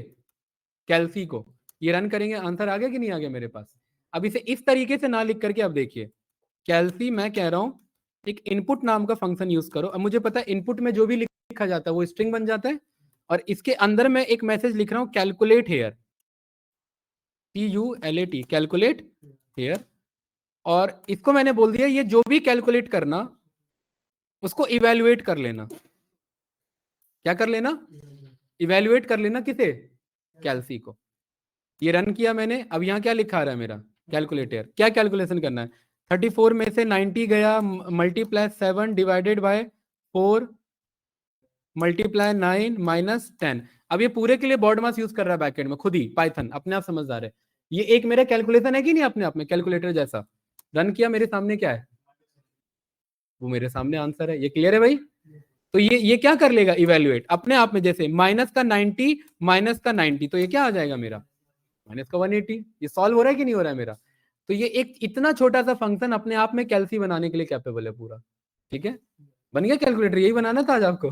कैलसी को। ये रन करेंगे, आंसर आ गया कि नहीं आ गया मेरे पास। अब इसे इस तरीके से ना लिख करके, अब देखिए कैलसी, मैं कह रहा हूं एक इनपुट नाम का फंक्शन यूज करो। अब मुझे पता है इनपुट में जो भी लिखा जाता है वो स्ट्रिंग बन जाता है, और इसके अंदर मैं एक मैसेज लिख रहा हूं calculate here, CULAT, calculate here, और इसको मैंने बोल दिया ये जो भी कैलकुलेट करना उसको इवेल्युएट कर लेना। क्या कर लेना? इवेल्युएट कर लेना किसे? कैल्सी को। ये रन किया मैंने, अब यहाँ क्या लिखा रहा है मेरा कैलकुलेटर, क्या कैलकुलेशन करना है? 34 में से 90 गया, multiply 7 divided by 4 multiply 9 minus 10। अब ये पूरे के लिए बॉड मास यूज कर रहा है बैकएंड में खुद ही, पाइथन अपने आप समझदार है। ये एक मेरा कैलकुलेशन है कि नहीं अपने आप में कैलकुलेटर जैसा? रन किया, मेरे सामने क्या है? वो मेरे सामने आंसर है। ये क्लियर है भाई? तो ये क्या कर लेगा? इवेल्युएट अपने आप में। जैसे माइनस का 90 माइनस का 90, तो ये क्या आ जाएगा मेरा? माइनस का 180। ये सॉल्व हो रहा है कि नहीं हो रहा है मेरा? तो ये एक इतना छोटा सा फंक्शन अपने आप में कैल्सी बनाने के लिए कैपेबल है पूरा। ठीक है, बन गया कैलकुलेटर। यही बनाना था आज आपको।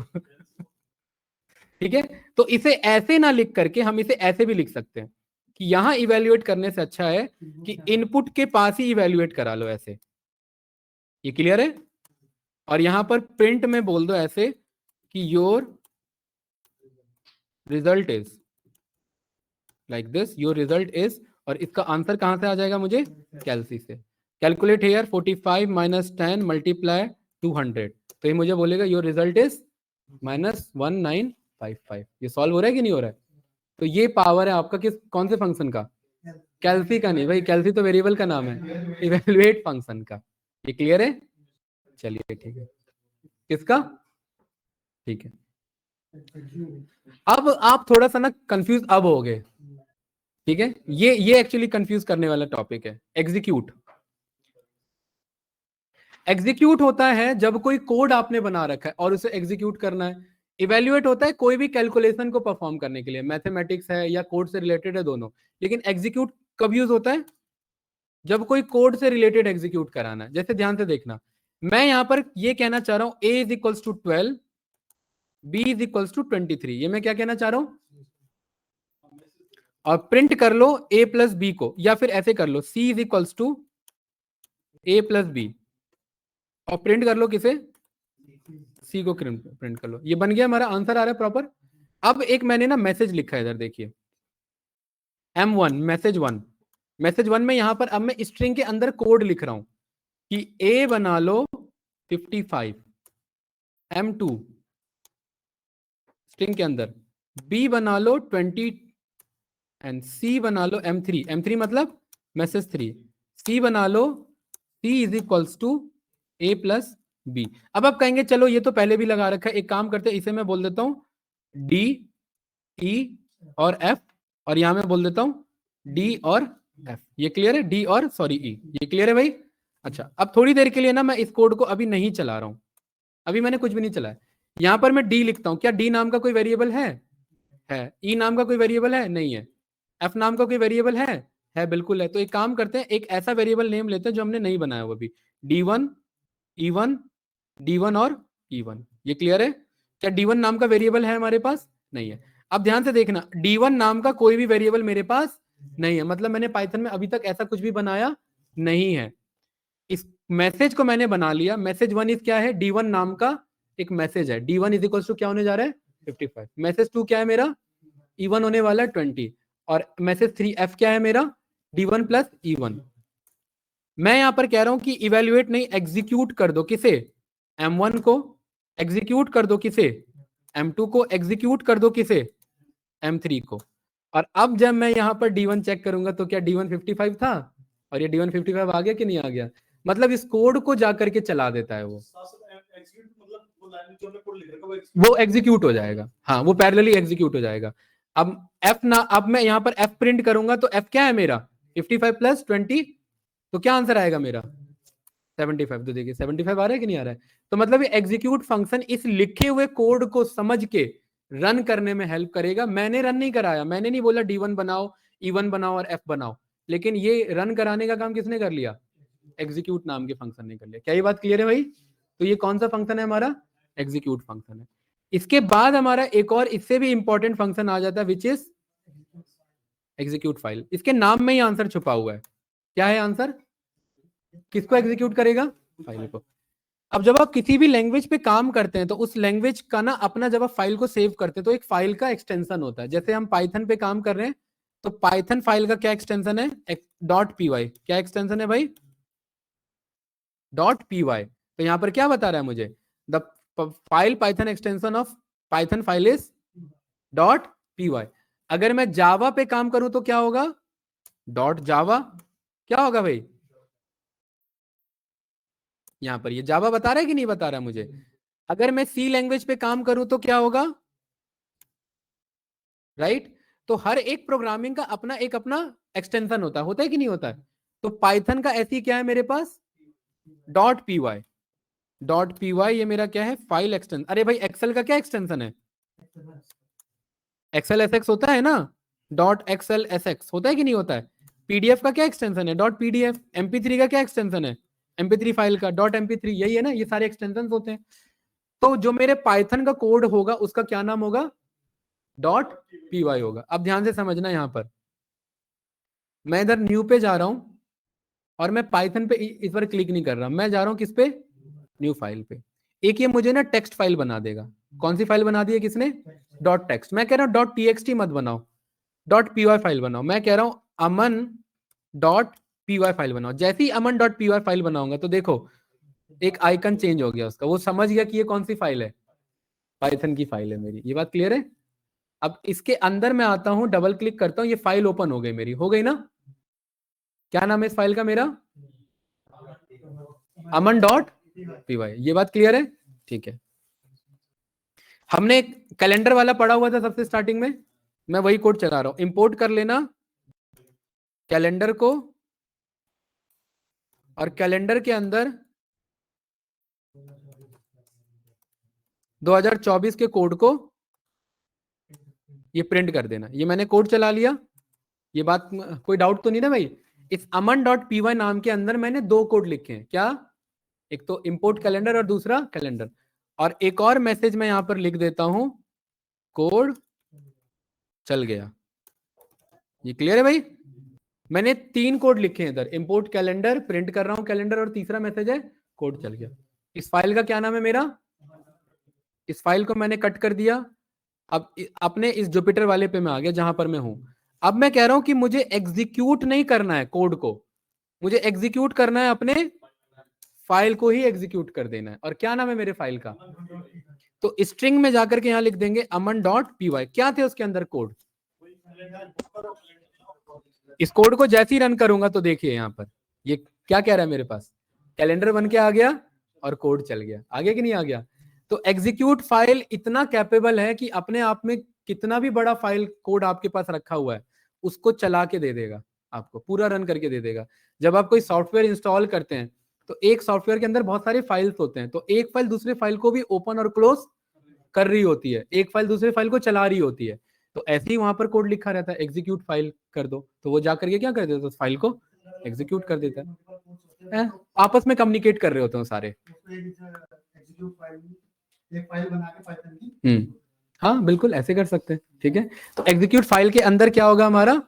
ठीक है, तो इसे ऐसे ना लिख करके हम इसे ऐसे भी लिख सकते हैं कि यहां इवेल्युएट करने से अच्छा है कि इनपुट के पास ही इवेल्युएट करा लो ऐसे। ये क्लियर है? और यहां पर प्रिंट में बोल दो ऐसे कि your result is like this, your result is, और इसका आंसर कहां से आ जाएगा मुझे? कैल्सी से। कैलकुलेट हियर 45 माइनस 10 मल्टीप्लाई 200, तो ये मुझे बोलेगा योर रिजल्ट इज माइनस 1955। ये सॉल्व हो रहा है कि नहीं हो रहा है? तो ये पावर है आपका किस कौन से फंक्शन का? कैल्सी का नहीं भाई, कैल्सी तो वेरिएबल का नाम है, इवेल्युएट फंक्शन का। ये क्लियर है? चलिए ठीक है। किसका? ठीक है, अब आप थोड़ा सा ना कंफ्यूज अब हो गए। ठीक है, ये एक्चुअली कंफ्यूज करने वाला टॉपिक है। एग्जीक्यूट। एग्जीक्यूट होता है जब कोई कोड आपने बना रखा है और उसे एग्जीक्यूट करना है। इवेल्युएट होता है कोई भी कैलकुलेशन को परफॉर्म करने के लिए, मैथमेटिक्स है या कोड से रिलेटेड है, दोनों। लेकिन एग्जीक्यूट कब यूज होता है? जब कोई कोड से रिलेटेड एग्जीक्यूट कराना है। जैसे ध्यान से देखना, मैं यहां पर ये कहना चाह रहा हूं a is equals to 12, b is equals to 23। ये मैं क्या कहना चाह रहा हूं? और प्रिंट कर लो a प्लस बी को, या फिर ऐसे कर लो c is equals to a plus B, और प्रिंट कर लो किसे? c को प्रिंट कर लो। ये बन गया हमारा आंसर आ रहा है प्रॉपर। अब एक मैंने ना मैसेज लिखा है इधर, देखिए m1 मैसेज 1। मैसेज 1 में यहां पर अब मैं स्ट्रिंग के अंदर कोड लिख रहा हूं कि a बना लो 55 m2 स्ट्रिंग के अंदर, b बना लो 20 एंड c बना लो m3। m3 मतलब मैसेज 3। c बना लो c is equals to a plus B. अब आप कहेंगे चलो ये तो पहले भी लगा रखा है, एक काम करते हैं इसे मैं बोल देता हूं d e और f, और यहां मैं बोल देता हूं d और f। ये क्लियर है? d और सॉरी e। ये क्लियर है भाई? अच्छा, अब थोड़ी देर के लिए ना मैं इस कोड को अभी नहीं चला रहा हूं, अभी मैंने कुछ भी नहीं चलाया। यहां पर मैं d लिखता हूं। क्या d नाम का कोई वेरिएबल है? e नाम का कोई वेरिएबल है? नहीं है। f नाम का कोई वेरिएबल है? बिल्कुल है। तो एक काम करते हैं, एक ऐसा वेरिएबल नेम लेते हैं जो हमने नहीं बनाया हुआ अभी, d1 e1 d1 और e1। ये क्लियर है? क्या d1 नाम का वेरिएबल है हमारे पास? नहीं है। अब ध्यान से देखना, d1 नाम का कोई भी वेरिएबल मेरे पास नहीं है, मतलब मैंने पाइथन में अभी तक ऐसा कुछ भी बनाया नहीं है। इस मैसेज को मैंने बना लिया। मैसेज 1 इज क्या है? d1 नाम का एक मैसेज है। d1 इज इक्वल टू क्या होने जा रहा है? 55। मैसेज 2 क्या है मेरा? e1 होने वाला है 20। और मैसेज 3 f क्या है मेरा? d1 plus e1। मैं यहां पर कह रहा हूं कि इवेल्युएट नहीं, एग्जीक्यूट कर दो। किसे? m1 को। एग्जीक्यूट कर दो किसे? m2 को। एग्जीक्यूट कर दो किसे? m3 को। और अब जब मैं यहां पर d1 चेक करूंगा तो क्या d1 55 था? और ये d1 55 आ गया कि नहीं आ गया? मतलब इस कोड को जाकर के चला देता है वो एग्जीक्यूट हो जाएगा। हाँ, वो पैरेलली एग्जीक्यूट हो जाएगा। अब f ना, अब मैं यहां पर f प्रिंट करूंगा तो f क्या है मेरा? 55 प्लस 20, तो क्या आंसर आएगा मेरा? 75। तो देखिए 75 आ रहा है कि नहीं आ रहा है? तो मतलब ये एग्जीक्यूट फंक्शन इस लिखे हुए कोड को समझ के रन करने में हेल्प करेगा। मैंने रन नहीं कराया, मैंने नहीं बोला d1 बनाओ, e1 बनाओ और f बनाओ, लेकिन ये रन कराने का काम किसने कर लिया? एग्जीक्यूट नाम के फंक्शन ने कर लिया। क्या ये बात क्लियर है भाई? तो ये कौन सा फंक्शन है हमारा? एग्जीक्यूट फंक्शन है। इसके बाद हमारा एक और इससे भी इंपॉर्टेंट फंक्शन आ जाता है, विच इज एग्जीक्यूट फाइल। इसके नाम में ही आंसर छुपा हुआ है। क्या है आंसर? किसको एग्जीक्यूट करेगा? फाइल को। अब जब आप किसी भी लैंग्वेज पे काम करते हैं तो उस लैंग्वेज का ना अपना, जब आप फाइल को सेव करते हैं तो एक फाइल का एक्सटेंशन होता है। जैसे हम पाइथन पे काम कर रहे हैं तो पाइथन फाइल का क्या एक्सटेंशन है? .py। क्या एक्सटेंशन है भाई? Dot P Y. तो यहाँ पर क्या बता रहा है मुझे, the file Python extension of Python file is dot P Y. अगर मैं जावा पे काम करूं तो क्या होगा, डॉट जावा। क्या होगा भाई, यहां पर ये जावा बता रहा है कि नहीं बता रहा है मुझे। अगर मैं सी लैंग्वेज पे काम करूं तो क्या होगा, राइट। तो हर एक प्रोग्रामिंग का अपना एक्सटेंशन होता है कि नहीं होता है। तो पाइथन का ऐसी क्या है मेरे पास, dot P Y. Dot P Y ये मेरा क्या है, फाइल एक्सटेंशन। अरे भाई एक्सेल का क्या एक्सटेंशन है, एक्सेल एस एक्स होता है ना, डॉट एक्सेल एस एक्स होता है कि नहीं होता है। पीडीएफ का क्या एक्सटेंशन है, डॉट पीडीएफ। एमपी3 का क्या एक्सटेंशन है, एमपी3 फाइल का डॉट एमपी3। यही है ना, ये सारे एक्सटेंशन होते हैं। तो जो मेरे पाइथन का कोड होगा उसका क्या नाम होगा, डॉट पी वाई होगा। अब ध्यान से समझना, यहां पर मैं इधर न्यू पे जा रहा हूं और मैं पाइथन पे इस पर क्लिक नहीं कर रहा, मैं जा रहा हूं किस पे, न्यू फाइल पे। एक ये मुझे ना टेक्स्ट फाइल बना देगा। कौन सी फाइल बना दी है किसने, डॉट टेक्स्ट। मैं कह रहा हूं डॉट टीएक्सटी मत बनाओ, डॉट पीवाई फाइल बनाओ। मैं कह रहा हूं अमन डॉट पीवाई फाइल बनाओ। जैसे ही अमन डॉट पीवाई फाइल बनाऊंगा तो देखो एक आइकन चेंज हो गया उसका, वो समझ गया कि ये कौन सी फाइल है, पाइथन की फाइल है मेरी। ये बात क्लियर है। अब इसके अंदर मैं आता हूं, डबल क्लिक करता हूं, ये फाइल ओपन हो गई मेरी, हो गई ना। क्या नाम है इस फाइल का मेरा, अमन डॉट पीवाई। ये बात क्लियर है, ठीक है। हमने कैलेंडर वाला पढ़ा हुआ था सबसे स्टार्टिंग में, मैं वही कोड चला रहा हूं। इंपोर्ट कर लेना कैलेंडर को, और कैलेंडर के अंदर 2024 के कोड को ये प्रिंट कर देना। ये मैंने कोड चला लिया, ये बात कोई डाउट तो नहीं ना भाई। इस अमन डॉट पी वाई नाम के अंदर मैंने दो कोड लिखे हैं, क्या, एक तो इंपोर्ट कैलेंडर और दूसरा कैलेंडर। और एक और मैसेज मैं यहां पर लिख देता हूं, कोड चल गया। ये क्लियर है भाई। मैंने 3 कोड लिखे हैं इधर, इंपोर्ट कैलेंडर, प्रिंट कर रहा हूं कैलेंडर, और तीसरा मैसेज है कोड चल गया। इस फाइल का क्या नाम है मेरा, इस फाइल को मैंने कट कर दिया। अब अपने इस जुपिटर वाले पे मैं आ गया जहां पर मैं हूं। अब मैं कह रहा हूं कि मुझे एग्जीक्यूट नहीं करना है कोड को, मुझे एग्जीक्यूट करना है अपने फाइल को ही एग्जीक्यूट कर देना है। और क्या नाम है मेरे फाइल का, तो स्ट्रिंग में जाकर के यहां लिख देंगे अमन डॉट पी वाई। क्या थे उसके अंदर कोड, इस कोड को जैसे ही रन करूंगा तो देखिए यहां पर ये क्या कह रहा है मेरे पास, कैलेंडर बन के आ गया और कोड चल गया। आगे कि नहीं आ गया। तो एग्जीक्यूट फाइल इतना कैपेबल है कि अपने आप में कितना भी बड़ा फाइल कोड आपके पास रखा हुआ है उसको चला के दे देगा, आपको पूरा रन करके दे देगा। जब आप कोई सॉफ्टवेयर इंस्टॉल करते हैं तो एक सॉफ्टवेयर के अंदर बहुत सारे फाइल्स होते हैं, तो एक फाइल दूसरे फाइल को भी ओपन और क्लोज कर रही होती है, एक फाइल दूसरे फाइल को चला रही होती है। तो ऐसे ही वहां पर कोड लिखा रहता है, एग्जीक्यूट फाइल कर दो, तो वो जाकर के क्या कर देता है, उस फाइल को एग्जीक्यूट कर देता है। आपस में कम्युनिकेट कर रहे होते हैं सारे। एक फाइल बना के पाइथन की, हाँ बिल्कुल ऐसे कर सकते हैं, ठीक है। तो एग्जीक्यूट फाइल के अंदर क्या होगा, हमारा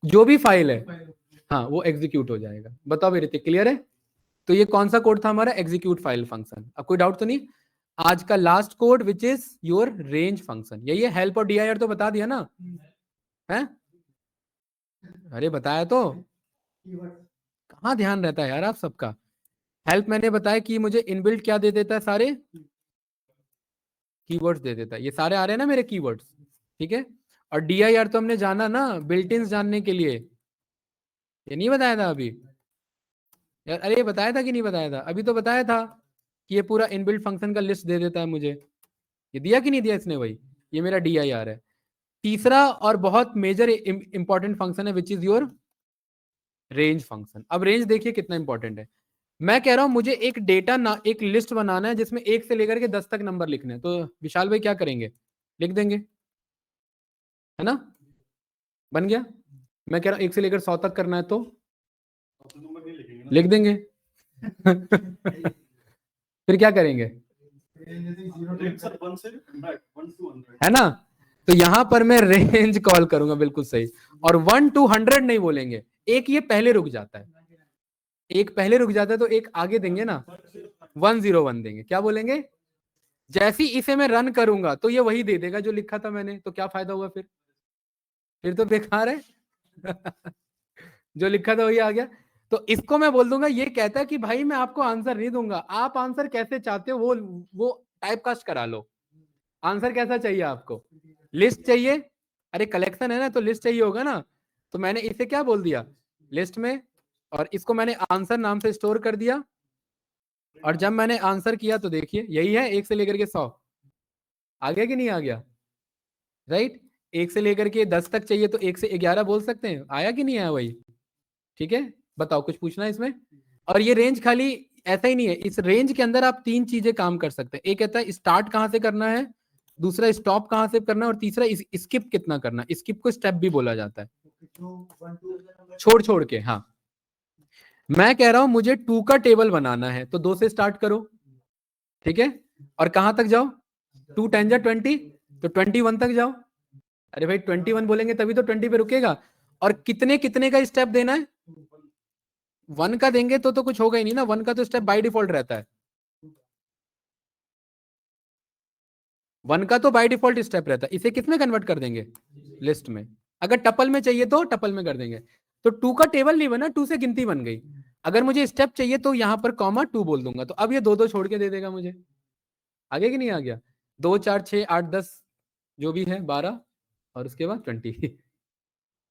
जो भी फाइल है हाँ वो एग्जीक्यूट हो जाएगा। बताओ मेरे ऋतिक, क्लियर है। तो ये कौन सा कोड था हमारा, एग्जीक्यूट फाइल फंक्शन। अब कोई डाउट तो नहीं। आज का last code which is your range function, यही है। हेल्प और डीआईआर तो बता दिया ना, है अरे बताया तो, कहाँ ध्यान रहता है यार आप सबका। हेल्प मैंने बताया कि मुझे इनबिल्ट क्या दे देता है, सारे कीवर्ड्स दे देता है। ये सारे आ रहे हैं ना मेरे कीवर्ड्स, ठीक है। और डीआईआर तो हमने जाना ना बिल्ट इन जानने के लिए, ये नहीं बताया था अभी यार। अरे बताया था कि नहीं बताया था, अभी तो बताया था कि ये पूरा इनबिल्ट फंक्शन का लिस्ट दे देता है मुझे। ये दिया कि नहीं दिया इसने, वही ये मेरा डीआईआर है। तीसरा और बहुत मेजर इंपॉर्टेंट फंक्शन है which is your range function. अब रेंज देखिए कितना इंपॉर्टेंट है। मैं कह रहा हूं मुझे एक डेटा ना एक लिस्ट बनाना है जिसमें 1 से लेकर के 10 तक नंबर लिखने हैं, तो विशाल भाई क्या करेंगे, लिख देंगे, है ना, बन गया। मैं कह रहा हूं 1 से लेकर 100 तक करना है तो लिख देंगे फिर क्या करेंगे, है ना। तो यहां पर मैं रेंज कॉल करूंगा, बिल्कुल सही। और 1 to 100 नहीं बोलेंगे, एक ये पहले रुक जाता है, एक पहले रुक जाता है तो एक आगे देंगे ना, 101 देंगे। क्या बोलेंगे, जैसे ही इसे मैं रन करूंगा तो ये वही दे देगा जो लिखा था मैंने, तो क्या फायदा हुआ फिर तो बेकार है जो लिखा था वही आ गया। तो इसको मैं बोल दूंगा, ये कहता है कि भाई मैं आपको आंसर नहीं दूंगा, आप आंसर कैसे चाहते हो वो टाइप कास्ट करा लो। आंसर कैसा चाहिए आपको? लिस्ट चाहिए? अरे कलेक्शन है ना, तो लिस्ट चाहिए होगा ना। तो मैंने इसे क्या बोल दिया, लिस्ट में, और इसको मैंने आंसर नाम से स्टोर कर दिया। और जब मैंने आंसर किया तो देखिए यही है, 1 से लेकर के 100 आ गया कि नहीं आ गया, राइट। 1 से लेकर के 10 तक चाहिए तो 1 से 11 बोल सकते हैं, आया कि नहीं आया वही, ठीक है। बताओ कुछ पूछना है इसमें। और ये रेंज खाली ऐसा ही नहीं है, इस रेंज के अंदर आप 3 चीजें काम कर सकते हैं। एक कहता है स्टार्ट कहां से करना है, दूसरा स्टॉप कहां से करना है, और तीसरा स्किप कितना करना है। स्किप को स्टेप भी बोला जाता है, छोड़ छोड़ के। हाँ, मैं कह रहा हूं मुझे 2 का टेबल बनाना है तो 2 से स्टार्ट करो, ठीक है, और कहां तक जाओ, 2 10 जा 20, तो 21 तक जाओ। अरे भाई 21 बोलेंगे तभी तो 20 पे रुकेगा। और कितने कितने का स्टेप देना है, 1 का देंगे तो कुछ होगा ही नहीं ना, 1 का तो स्टेप बाय डिफॉल्ट रहता है, 1 का तो बाय डिफॉल्ट स्टेप रहता है। इसे किस में कन्वर्ट कर देंगे, लिस्ट में। अगर टपल में चाहिए तो टपल में कर देंगे। तो 2 का टेबल नहीं बना, 2 से गिनती बन गई। अगर मुझे स्टेप चाहिए तो यहां पर कॉमा 2 बोल दूंगा, तो अब ये 2 2 छोड़ के दे देगा मुझे। आगे कि नहीं आ गया, 2 4 6 8 10 जो भी है 12, और उसके बाद 20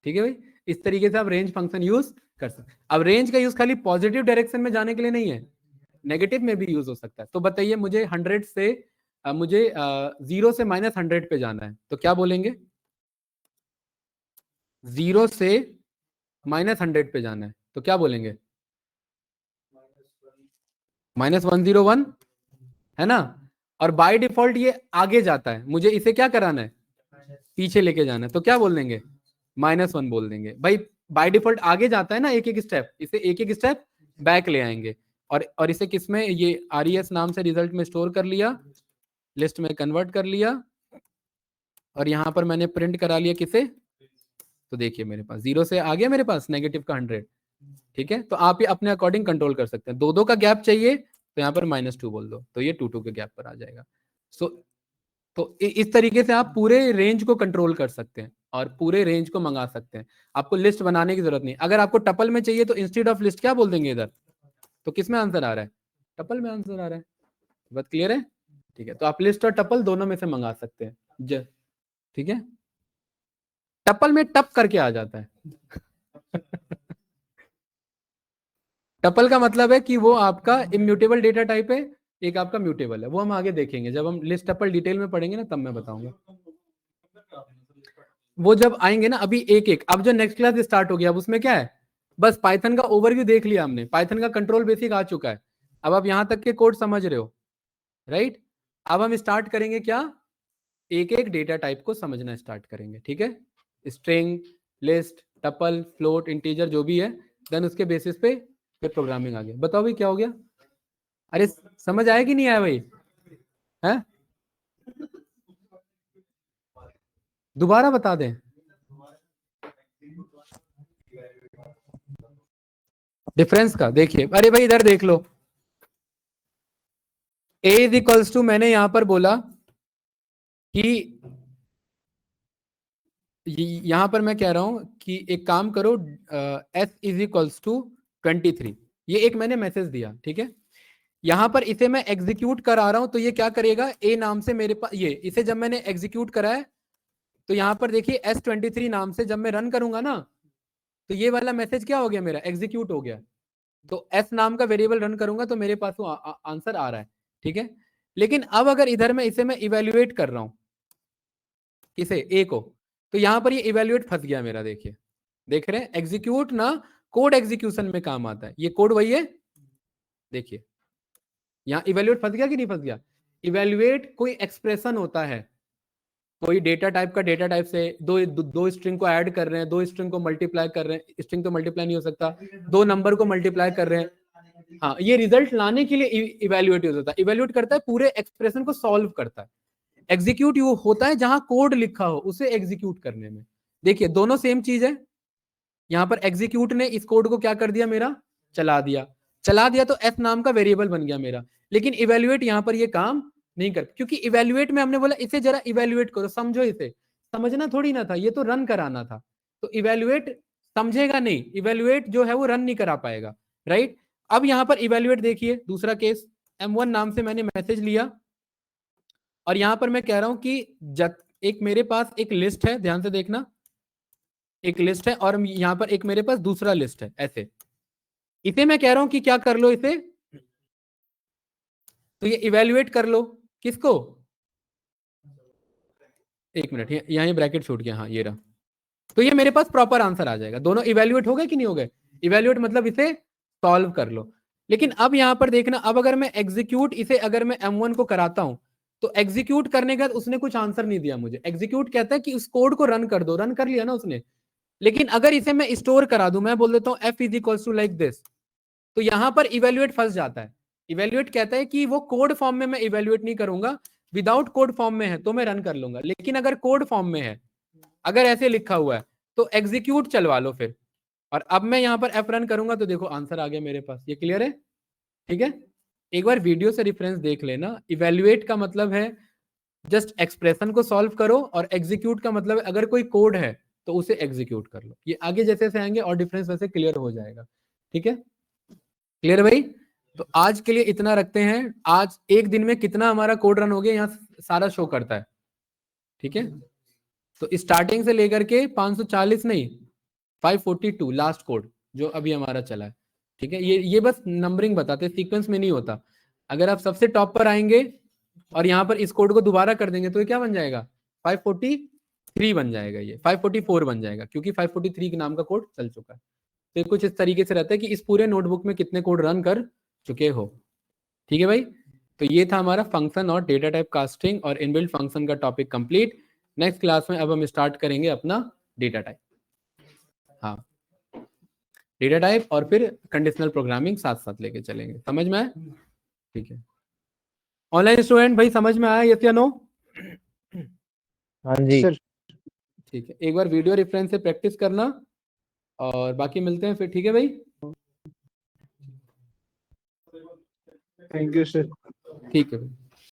ठीक है भाई। इस तरीके से आप रेंज फंक्शन यूज कर सकते हैं। अब रेंज का यूज खाली पॉजिटिव डायरेक्शन में जाने के लिए नहीं है, नेगेटिव में भी यूज हो सकता है। तो बताइए मुझे 100 से मुझे 0 से -100 पे जाना है तो क्या बोलेंगे, 0 से -100 पे जाना है तो क्या बोलेंगे, -101 है ना। और बाय डिफॉल्ट ये आगे जाता है, मुझे इसे क्या कराना है, पीछे लेके जाना है, तो क्या बोल देंगे, -1 बोल देंगे। भाई बाय डिफॉल्ट आगे जाता है ना एक एक स्टेप, इसे एक एक स्टेप बैक ले आएंगे। और इसे किस में, ये RES नाम से रिजल्ट में स्टोर कर लिया, लिस्ट में कन्वर्ट कर लिया, और यहां पर मैंने प्रिंट करा लिया किसे, तो देखिए मेरे पास 0 से आ गया, मेरे पास नेगेटिव का 100, ठीक है। तो आप ये अपने अकॉर्डिंग कंट्रोल कर सकते हैं। 2 2 का गैप चाहिए तो यहाँ पर -2 बोल दो, तो ये 2 2 के गैप पर आ जाएगा। तो इस तरीके से आप पूरे रेंज को कंट्रोल कर सकते हैं और पूरे रेंज को मंगा सकते हैं। आपको लिस्ट बनाने की जरूरत नहीं। अगर आपको टपल में चाहिए तो इंस्टेड ऑफ लिस्ट क्या बोल देंगे इधर, तो किस में आंसर आ रहा है, टपल में आंसर आ रहा है। बात क्लियर है, ठीक है। तो आप लिस्ट और टपल दोनों में से मंगा सकते हैं, ठीक है। टपल में टप करके आ जाता है टपल का मतलब है कि वो आपका इम्यूटेबल डेटा टाइप है, एक आपका म्यूटेबल है। वो हम आगे देखेंगे, जब हम लिस्ट टपल डिटेल में पढ़ेंगे ना तब मैं बताऊंगा, वो जब आएंगे ना। अभी एक एक, अब जो नेक्स्ट क्लास स्टार्ट हो गया, अब उसमें क्या है, बस पाइथन का ओवरव्यू देख लिया हमने, पाइथन का कंट्रोल बेसिक आ चुका है। अब आप यहां तक के कोड समझ रहे हो, राइट। अब हम स्टार्ट करेंगे क्या, एक एक डेटा टाइप को समझना स्टार्ट करेंगे, ठीक है। String, list, tuple, float, integer जो भी है, देन उसके बेसिस पे फिर प्रोग्रामिंग आ गया। बताओ भाई क्या हो गया, अरे समझ आया कि नहीं आया भाई, है दोबारा बता दें, डिफरेंस का देखिए। अरे भाई इधर देख लो, A इज इक्वल्स टू, मैंने यहां पर बोला कि यहां पर मैं कह रहा हूं कि एक काम करो, S इज इक्वल्स टू 23, ये एक मैंने मैसेज दिया, ठीक है। यहां पर इसे मैं एग्जीक्यूट करा रहा हूं तो ये क्या करेगा, A नाम से मेरे पास ये, इसे जब मैंने एग्जीक्यूट करा है तो यहां पर देखिए S23 नाम से जब मैं रन करूंगा ना, तो ये वाला मैसेज क्या हो गया, मेरा एग्जीक्यूट हो गया। तो S नाम का वेरिएबल रन करूंगा तो मेरे पास वो आंसर आ रहा है, ठीक है। लेकिन अब अगर इधर में इसे मैं इवेल्युएट कर रहा हूं, किसे, A को, तो यहां पर ये इवेल्युएट फंस गया मेरा, देखिए देख रहे हैं, एग्जीक्यूट ना कोड एग्जीक्यूशन में काम आता है, ये कोड वही है, देखिए यहाँ इवेल्युएट फंस गया कि नहीं फंस गया। इवेल्युएट कोई एक्सप्रेशन होता है, कोई डेटा टाइप का डेटा टाइप से दो स्ट्रिंग को ऐड कर रहे हैं, 2 स्ट्रिंग को मल्टीप्लाई कर रहे हैं, स्ट्रिंग तो मल्टीप्लाई नहीं हो सकता, 2 नंबर को मल्टीप्लाई कर रहे हैं, हाँ, ये रिजल्ट लाने के लिए इवेल्युएट यूज होता है। इवेल्युएट करता है पूरे एक्सप्रेशन को सॉल्व करता है। एग्जीक्यूट यू होता है जहां कोड लिखा हो उसे एग्जीक्यूट करने में। देखिए दोनों सेम चीज है, यहां पर एग्जीक्यूट ने इस कोड को क्या कर दिया, मेरा चला दिया तो एस नाम का वेरिएबल बन गया मेरा। लेकिन इवेल्युएट यहां पर ये काम नहीं कर, क्योंकि इवेल्युएट में हमने बोला इसे जरा इवेल्युएट करो, समझो, इसे समझना थोड़ी ना था, ये तो रन कराना था। तो इवेल्युएट समझेगा नहीं, इवेल्युएट जो है वो रन नहीं करा पाएगा, राइट। अब यहाँ पर इवेल्युएट देखिए, दूसरा केस M1 नाम से मैंने मैसेज लिया और यहाँ पर मैं कह रहा हूं कि एक मेरे पास एक लिस्ट है, ध्यान से देखना, एक लिस्ट है और यहाँ पर एक मेरे पास दूसरा लिस्ट है, ऐसे। इसे मैं कह रहा हूं कि क्या कर लो इसे, तो ये इवेल्युएट कर लो, किसको, एक मिनट, यहाँ ये ब्रैकेट छूट गया, हाँ ये रहा। तो ये मेरे पास प्रॉपर आंसर आ जाएगा, दोनों इवेल्युएट हो गए कि नहीं हो गए, इवेल्युएट मतलब इसे सॉल्व कर लो। लेकिन अब यहाँ पर देखना, अब अगर मैं एग्जीक्यूट इसे अगर मैं M1 को कराता हूं, तो एग्जीक्यूट करने के बाद उसने कुछ आंसर नहीं दिया मुझे। एग्जीक्यूट कहता है कि उस कोड को रन कर दो, रन कर लिया ना उसने। लेकिन अगर इसे मैं स्टोर करा दूं, मैं बोल देता हूं f is equals to like this, तो यहां पर इवेल्युएट फंस जाता है। इवेल्युएट कहता है कि वो कोड फॉर्म में मैं इवेल्युएट नहीं करूंगा, विदाउट कोड फॉर्म में है तो मैं रन कर लूंगा। लेकिन अगर कोड फॉर्म में है, अगर ऐसे लिखा हुआ है, तो एग्जीक्यूट चलवा लो फिर। और अब मैं यहाँ पर f रन करूंगा तो देखो आंसर आ गया मेरे पास। ये क्लियर है? ठीक है, एक बार वीडियो से रेफरेंस देख लेना। इवेल्युएट का मतलब है जस्ट एक्सप्रेशन को सॉल्व करो, और एग्जीक्यूट का मतलब अगर कोई कोड है तो उसे एग्जीक्यूट कर लो। ये आगे जैसे जैसे आएंगे और डिफरेंस वैसे क्लियर हो जाएगा। ठीक है, क्लियर भाई? तो आज के लिए इतना रखते हैं। आज एक दिन में कितना हमारा कोड रन हो गया यहाँ सारा शो करता है। ठीक है, तो स्टार्टिंग से लेकर के 540 नहीं 542 लास्ट कोड जो अभी हमारा चला है। ठीक है, ये बस नंबरिंग बताते, सीक्वेंस में नहीं होता। अगर आप सबसे टॉप पर आएंगे और यहाँ पर इस कोड को दोबारा कर देंगे तो ये क्या बन जाएगा, 543 बन जाएगा, ये 544 बन जाएगा, क्योंकि 543 के नाम का कोड चल चुका है। तो कुछ इस तरीके से रहता है कि इस पूरे नोटबुक में कितने कोड रन कर चुके हो। ठीक है भाई, तो ये था हमारा फंक्शन और डेटा टाइप कास्टिंग और इनबिल्ट फंक्शन का टॉपिक कंप्लीट। नेक्स्ट क्लास में अब हम स्टार्ट करेंगे अपना डेटा टाइप। हाँ, डेटा टाइप और फिर कंडीशनल प्रोग्रामिंग साथ साथ लेके चलेंगे। समझ में आया? ठीक है, ऑनलाइन स्टूडेंट भाई समझ में आया यस या नो? हाँ जी सर। ठीक है, एक बार वीडियो रेफरेंस से प्रैक्टिस करना और बाकी मिलते हैं फिर। ठीक है भाई, थैंक यू सर। ठीक है भाई।